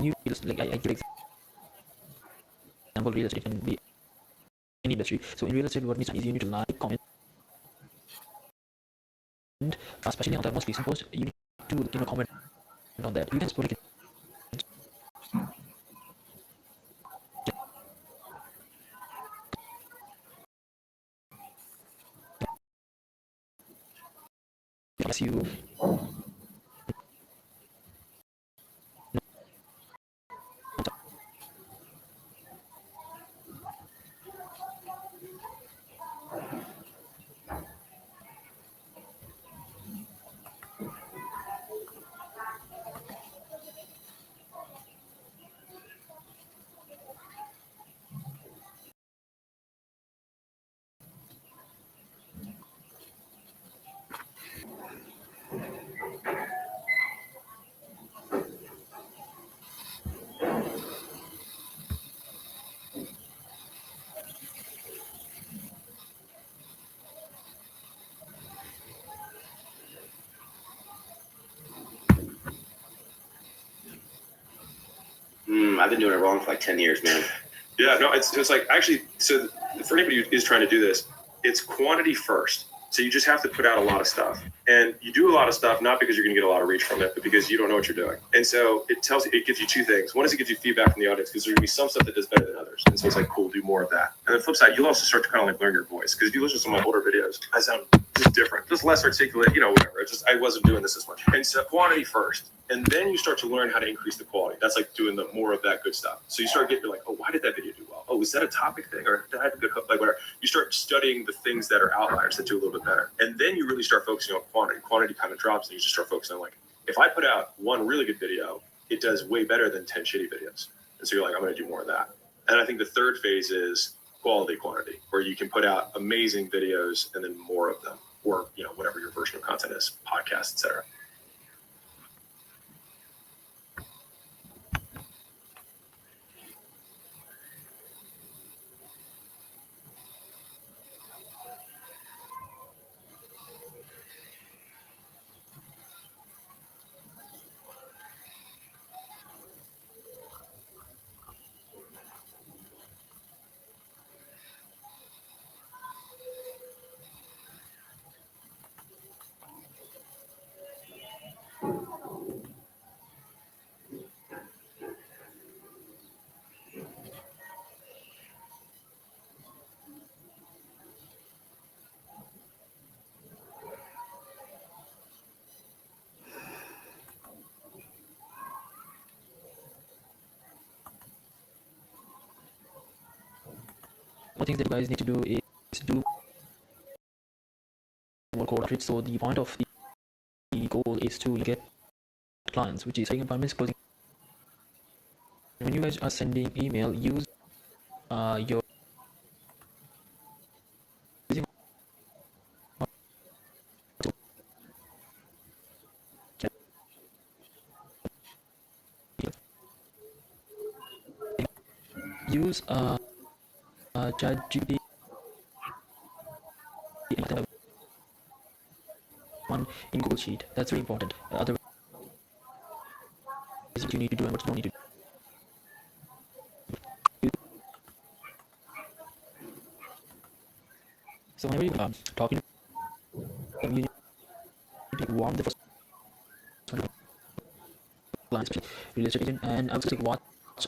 you like I give example real estate can be any industry. So in real estate, what needs to be is you need to like, comment, especially on the most recent post, you need to comment on that. You can support it. Yes, you
I've been doing it wrong for like 10 years, man. Yeah, no, it's like actually, so for anybody who is trying to do this, it's quantity first. So you just have to put out a lot of stuff. And you do a lot of stuff, not because you're going to get a lot of reach from it, but because you don't know what you're doing. And so it gives you two things. One is it gives you feedback from the audience because there's going to be some stuff that does better than others. And so it's like, cool, do more of that. And the flip side, you'll also start to kind of like learn your voice. Because if you listen to some of my older videos, I sound just different, just less articulate, whatever. It's just, I wasn't doing this as much. And so quantity first. And then you start to learn how to increase the quality. That's like doing the more of that good stuff. So you start getting like, oh, why did that video do well? Oh, was that a topic thing? Or did I have a good hook? Like whatever. You start studying the things that are outliers that do a little bit better. And then you really start focusing on quantity. Quantity kind of drops and you just start focusing on like, if I put out one really good video, it does way better than 10 shitty videos. And so you're like, I'm going to do more of that. And I think the third phase is quality quantity, where you can put out amazing videos and then more of them, or, whatever your version of content is, podcasts, etc.
one thing that you guys need to do is do more cold outreach. So the point of the goal is to get clients, which is taking appointments, closing. When you guys are sending email, use your use ChatGPT one in Google Sheet. That's very important. Otherwise, what you need to do and what you don't need to do. So whenever you're talking, you need to warm the first client, especially real estate agent, and I would say watch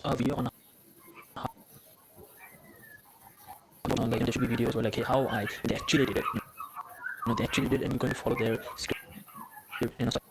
a video on like there should be videos where like, hey, how they actually did it. They actually did it, and you're going to follow their script. Stuff.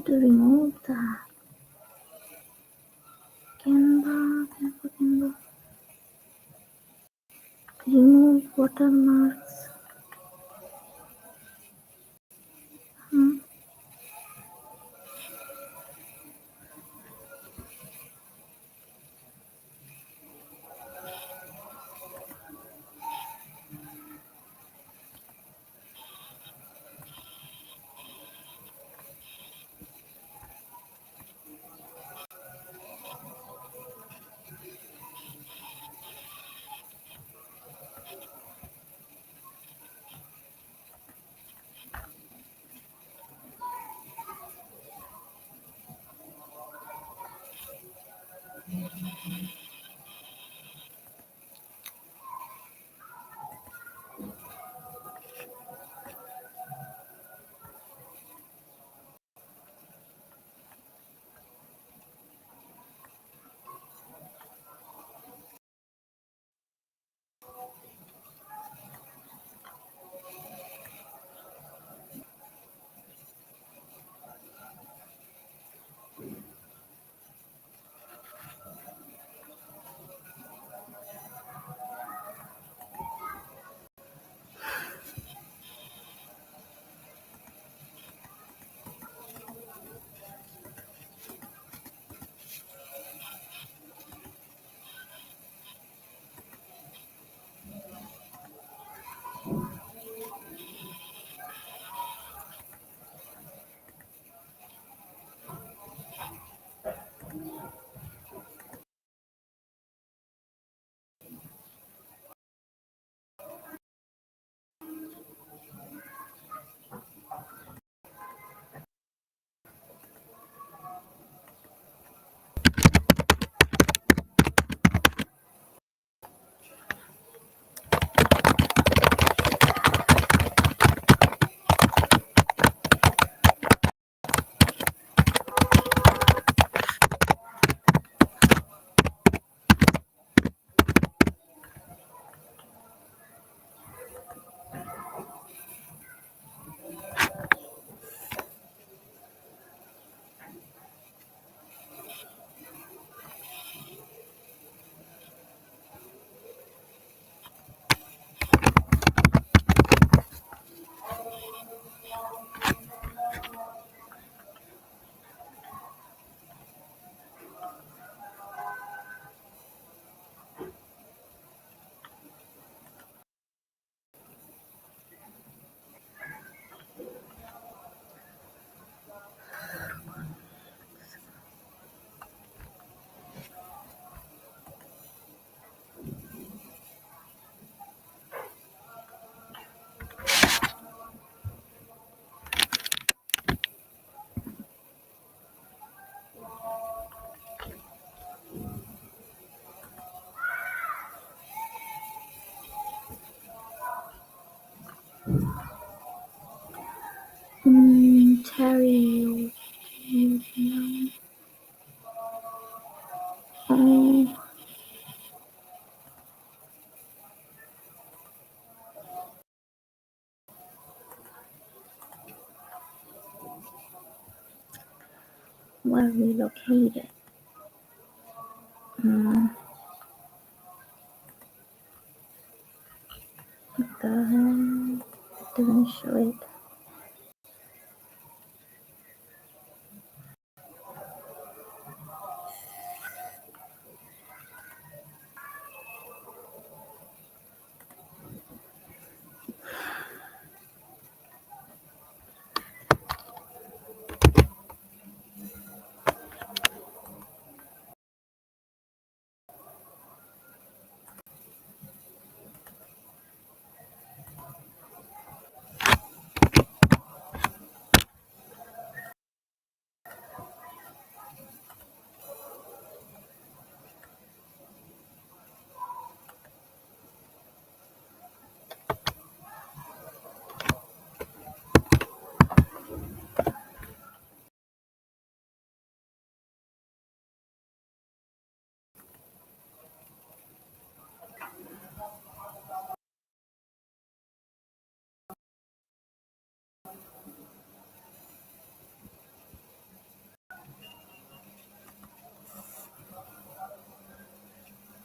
To remove that. Canva. Remove watermarks. Terry. Um, where are we located? What the hell? It doesn't show it.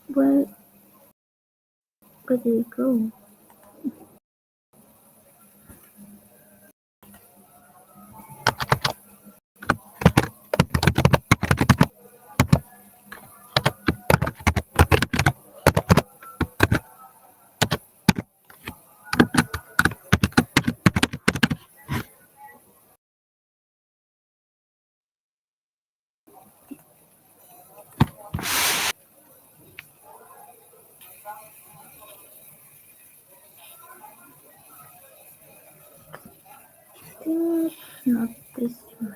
Where did it go? Still not this one.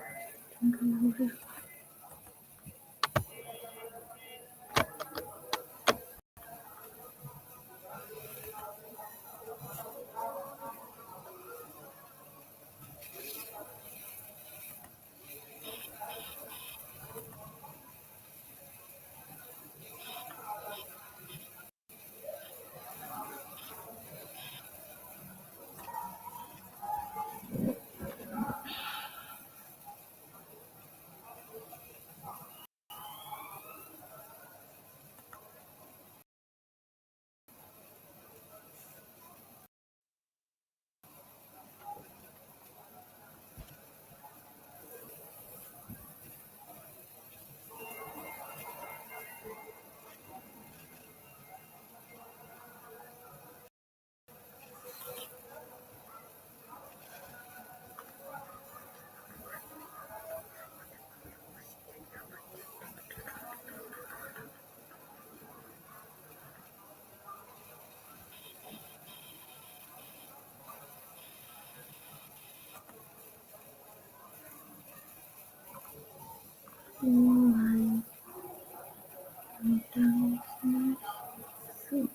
So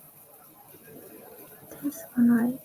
this one, right?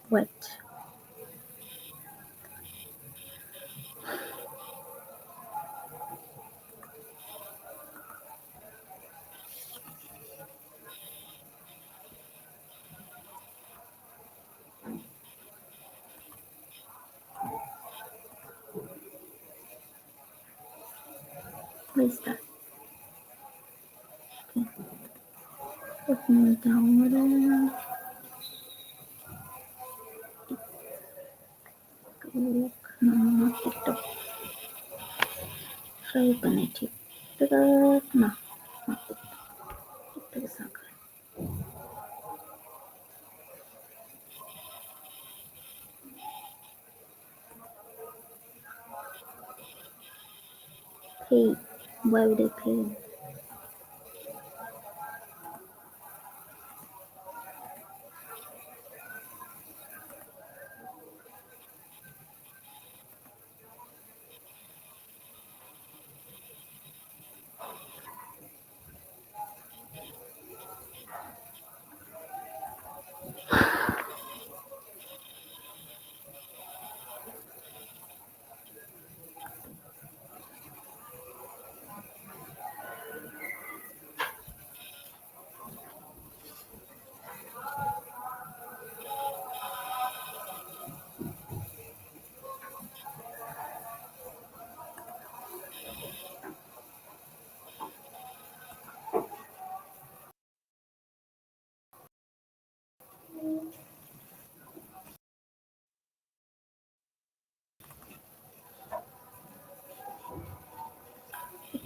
What? What is that? Okay. Open it down. No, not TikTok. Try open it. No, not TikTok. TikTok is not good. Pay. Why would I pay?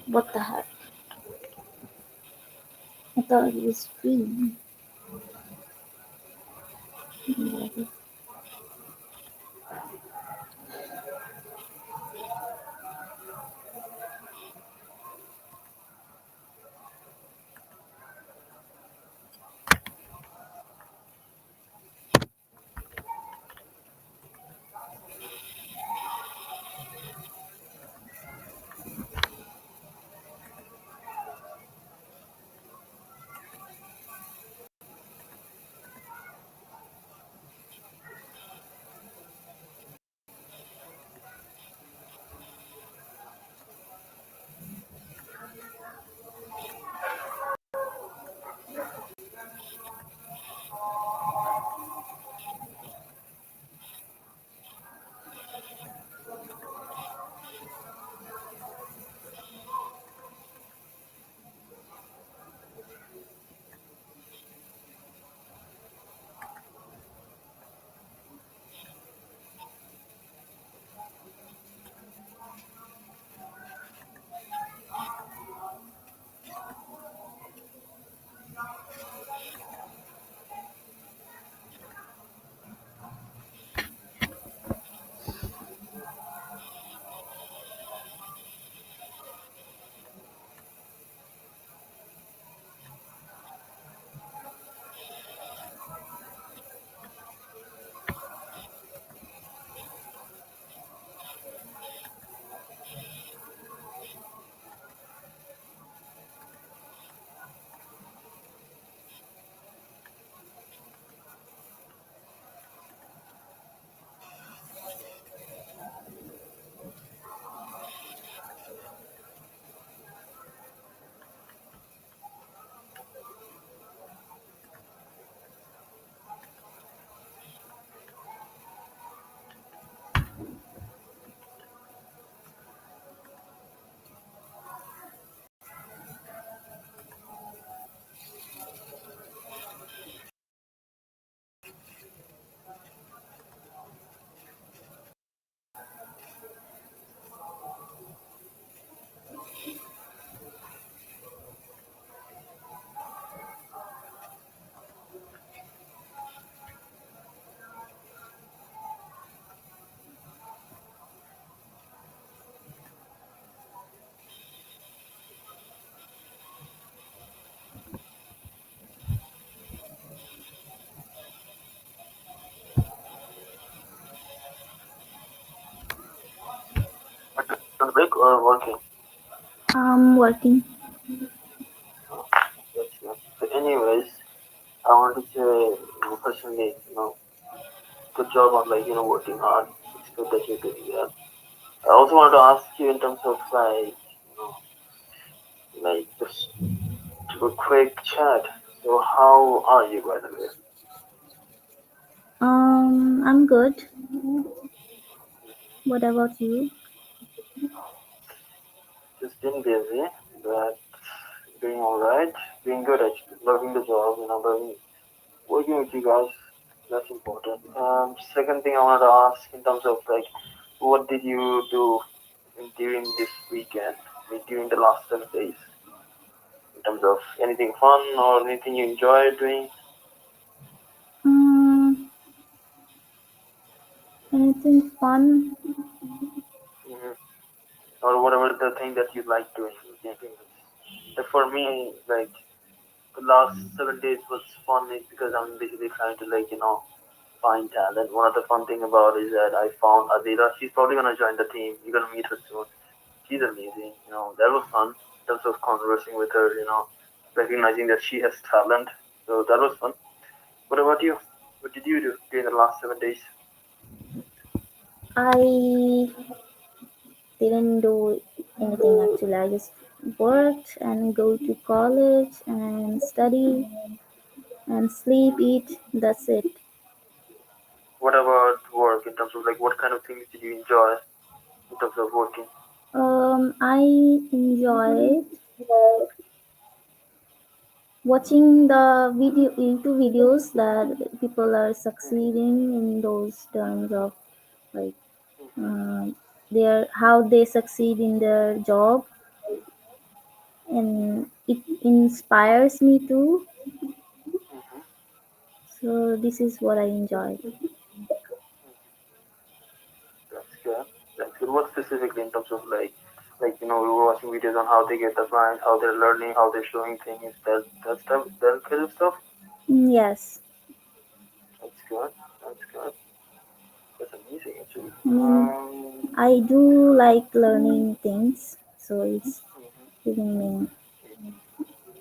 What the heck? I thought it was free.
On break or working?
I'm working.
Yes, yes. So anyways, I want to say personally, good job on working hard. It's good that you're doing that. I also wanted to ask you in terms of just a quick chat. So how are you, by the way?
I'm good. What about you?
Just been busy, but doing all right. Doing good actually. Loving the job, loving working with you guys. That's important. Second thing I wanted to ask in terms of what did you do during this weekend, during the last 7 days, in terms of anything fun or anything you enjoy doing?
Anything fun?
hmm Or whatever the thing that you like doing. For me, the last 7 days was fun is because I'm basically trying to find talent. One of the fun thing about is that I found Adira. She's probably gonna join the team. You're gonna meet her soon. She's amazing. That was fun in terms of conversing with her. Recognizing that she has talent. So that was fun. What about you? What did you do during the last 7 days?
I didn't do anything actually. I just worked and go to college and study and sleep, eat. That's it.
What about work in terms of what kind of things did you enjoy in terms of working?
I enjoyed watching the YouTube videos that people are succeeding in those terms of like their how they succeed in their job, and it inspires me too. So this is what I enjoy.
That's good. That's good. What specifically in terms of we were watching videos on how they get the clients, how they're learning, how they're showing things, that stuff, that kind of stuff.
Yes,
That's good. That's good. That's amazing actually.
I mean I do like learning things, so it's giving me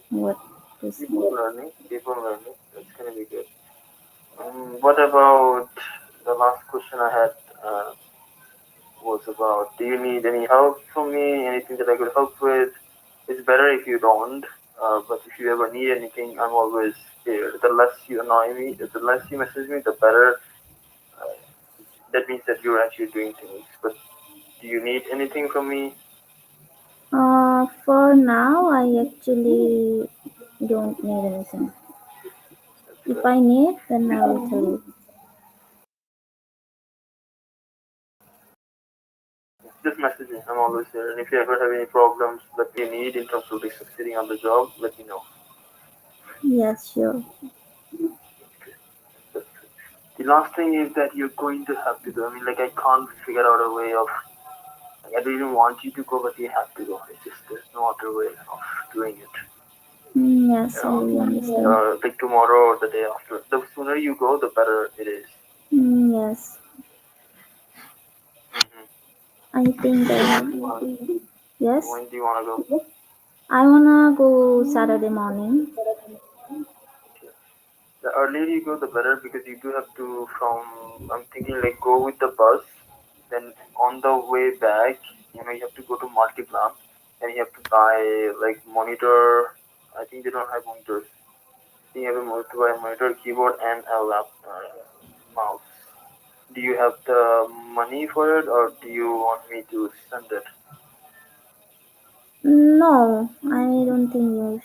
what to
Keep
say.
on learning. Keep on learning. That's gonna be good. What about the last question I had? Was about, do you need any help from me? Anything that I could help with? It's better if you don't. But if you ever need anything, I'm always here. The less you annoy me, the less you message me, the better. Uh, that means that you're actually doing things. But do you need anything from me?
For now, I actually don't need anything.
That's
If
good.
I need, then I will tell you.
Just message me. I'm always here. And if you ever have any problems that you need in terms of succeeding on the job, let me know.
Yes, sure.
That's good. The last thing is that you're going to have to do. I mean, I can't figure out a way of. I don't even want you to go, but you have to go. It's just there's no other way of doing it.
Yes, I really understand.
Like tomorrow or the day after. The sooner you go, the better it is.
Yes, I think yes.
When do you want to go?
I wanna go Saturday morning.
Okay. The earlier you go, the better because you do have to. I'm thinking go with the bus. Then on the way back, you have to go to Multiplan and you have to buy monitor. I think they don't have monitors. You have to buy a monitor, keyboard, and a mouse. Do you have the money for it, or do you want me to send it?
No, I don't think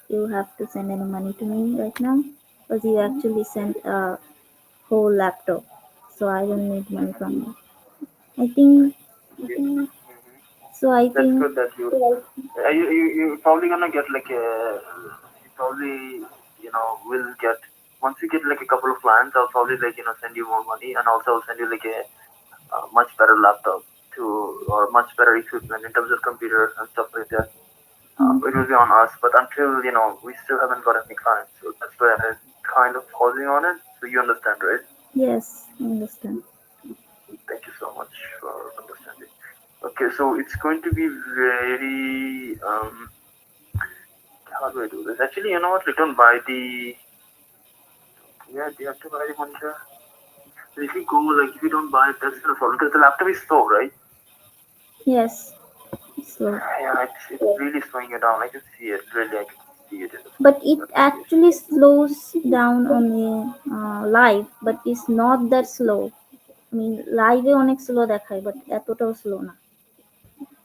you have to send any money to me right now, because you actually sent a whole laptop, so I don't need money from you. I think
Mhm.
so. I
That's
think
good that you're probably gonna get you probably will get once you get a couple of clients. I'll probably send you more money, and also I'll send you a much better laptop to or much better equipment in terms of computers and stuff like that. It will be on us, but until we still haven't got any clients, so that's why I'm kind of pausing on it. So you understand, right?
yes, I understand.
Thank you so much for understanding. Okay, so it's going to be very how do I do this? Actually, you know what? We don't buy the. Yeah, do you have to buy the monitor? So if you go, like, if you don't buy it, that's gonna problem because the laptop is slow, right?
Yes, it's slow.
Yeah, it's really slowing it down. I can see it. Really, I can see it.
But it actually slows down on the live, but it's not that slow. I mean, live অনেক slow দেখায়, but এতটাও slow না.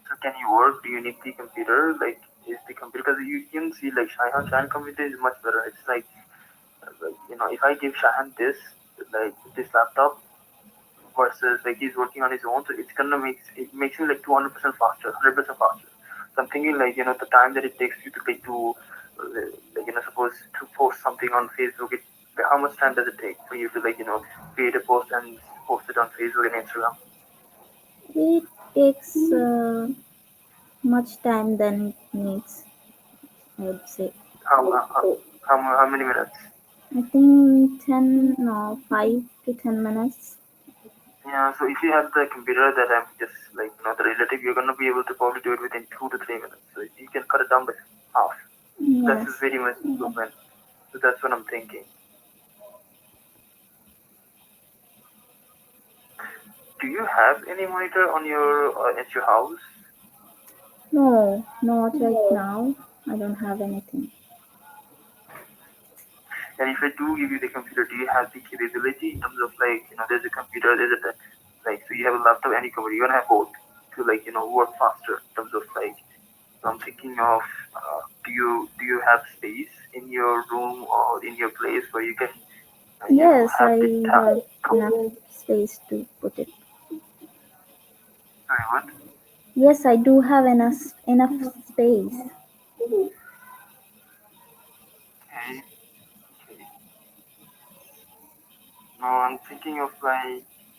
So can you work? Do you need the computer? Like, is the computer, because you can see like Shahan computer is much better. It's like if I give Shahan this laptop versus like he's working on his own, so it's gonna makes him like 200% faster, 100% faster. So I'm thinking like the time that it takes you to suppose to post something on Facebook, how much time does it take for you to create a post and post it on Facebook and Instagram?
It takes much time than it needs, I would say.
How many minutes?
I think 5 to 10 minutes.
Yeah, so if you have the computer that I'm just the relative, you're gonna be able to probably do it within 2 to 3 minutes. So you can cut it down by half.
Yes.
That's very much improvement. So that's what I'm thinking. Do you have any monitor on your at your house?
No, not right now. I don't have anything.
And if I do give you the computer, do you have the capability in terms of there's a computer, so you have a laptop and a computer, you're gonna have both to work faster in terms of so I'm thinking of do you have space in your room or in your place where you can
Yes,
have
I
the
have enough space to put it.
Sorry, what?
Yes, I do have enough space.
Okay. No, I'm thinking of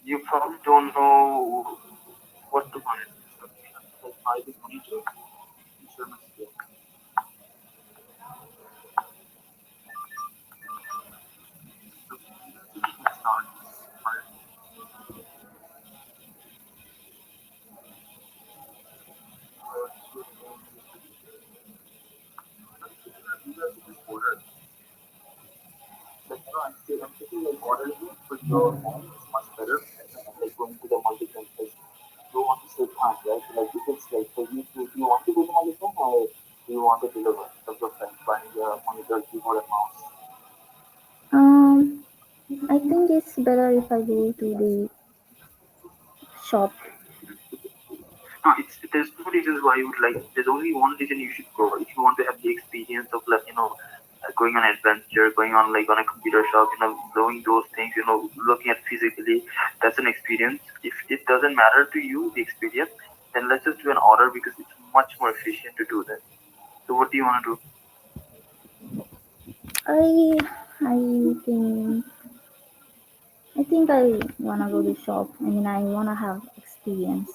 you probably don't know what to buy. Like buy the monitor. I'm thinking like ordering it for your home is much better than going to the multi-cam place. You want to save time, right? Like if it's like for you to, do you want to go to multi-cam or do you want to deliver? That's the thing, buying a monitor, keyboard, and mouse.
I think it's better if I go to the shop.
No, there's two reasons why you would like. There's only one reason you should go if you want to have the experience of going on an adventure, going on on a computer shop, knowing those things, looking at physically. That's an experience. If it doesn't matter to you, the experience, then let's just do an order because it's much more efficient to do that. So what do you want to do?
I think I wanna go to the shop. I mean, I wanna have experience.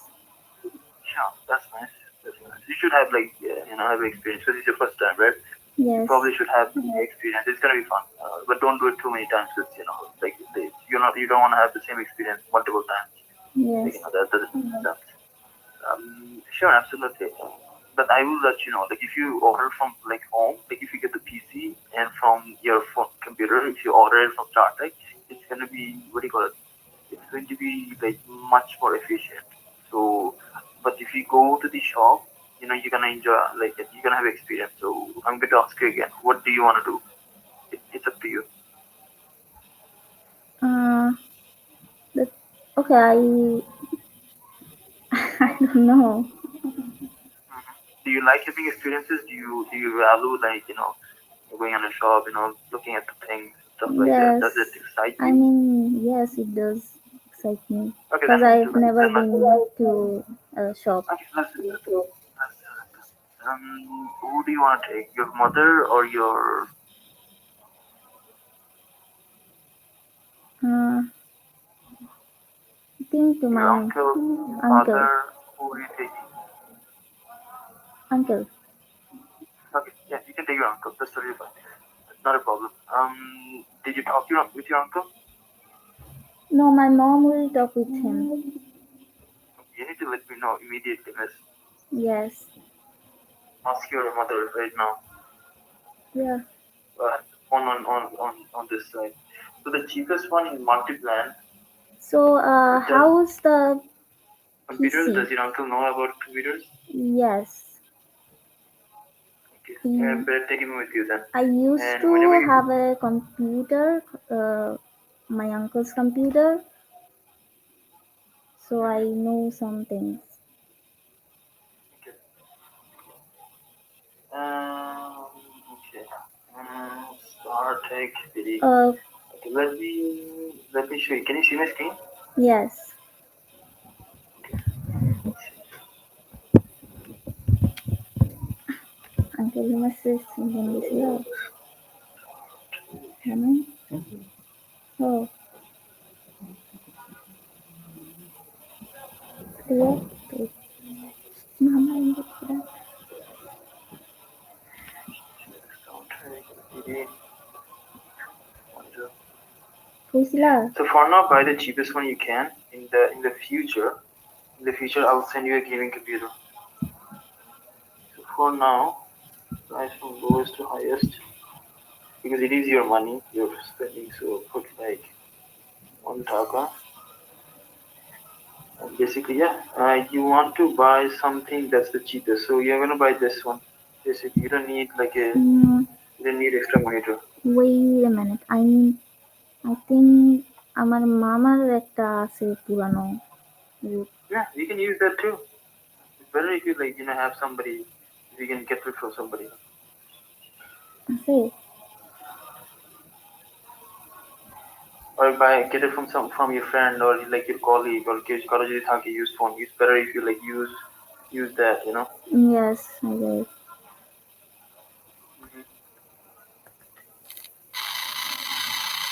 Sure, that's nice. That's nice. You should have have experience because it's your first time, right?
Yes.
You probably should have experience. It's gonna be fun, but don't do it too many times because you don't want to have the same experience multiple times.
Yes.
That doesn't make sense. Sure, absolutely. But I will let you know. Like if you order from home, like if you get the PC and from your phone computer, if you order it from StarTech, it's gonna be what do you call it? It's going to be much more efficient. So, but if you go to the shop, you're gonna enjoy you're gonna have experience. So I'm going to ask you again. What do you want to do? It's up to you.
Okay, I don't know.
Do you like having experiences? Do you value going on a shop, looking at the things, stuff like that? Does it excite you?
I mean, yes, it does excite me
Okay,
because I've never been to a shop.
Okay, let's do that. Who do you want to take? Your mother or your
I think my
uncle, father? Who are you taking?
Uncle.
Okay, yeah, you can take your uncle. That's totally fine. Not a problem. Did you talk with your uncle?
No, my mom will talk with him.
You need to let me know immediately, miss.
Yes.
Ask your mother right now.
Yeah.
On this side. So the cheapest one in multi-plan
So, how's the
Computers?
PC?
Does your uncle know about computers?
Yes.
Okay.
He,
Better take him with you then.
I used
And
to
whenever you
have a computer, my uncle's computer, so I know some things.
okay. Okay. Star Tech PD. Okay, let me show you. Can you see my screen?
Yes. Uncle, you must say something this year. Oh. Clear? Mama,
Star Trek PD.
Pusila.
So for now, buy the cheapest one you can. In the future, I'll send you a gaming computer. So for now, price from lowest to highest, because it is your money you're spending. So put like 1 taka. And basically, yeah, you want to buy something that's the cheapest. So you're gonna buy this one. Basically, you don't need like a you don't need extra monitor.
Wait a minute. I think আমার মামার একটা আছে পুরানো।
Yeah, you can use that too. It's better if you like have somebody, if you can get it from somebody.
আছে?
Or get it from your friend or like your colleague or কারো যদি থাকে use phone. It's better if you like use that, you know.
Yes, I will.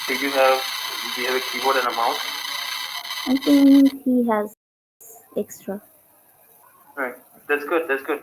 Do you have a keyboard and a mouse?
I think he has extra.
Right. That's good. That's good.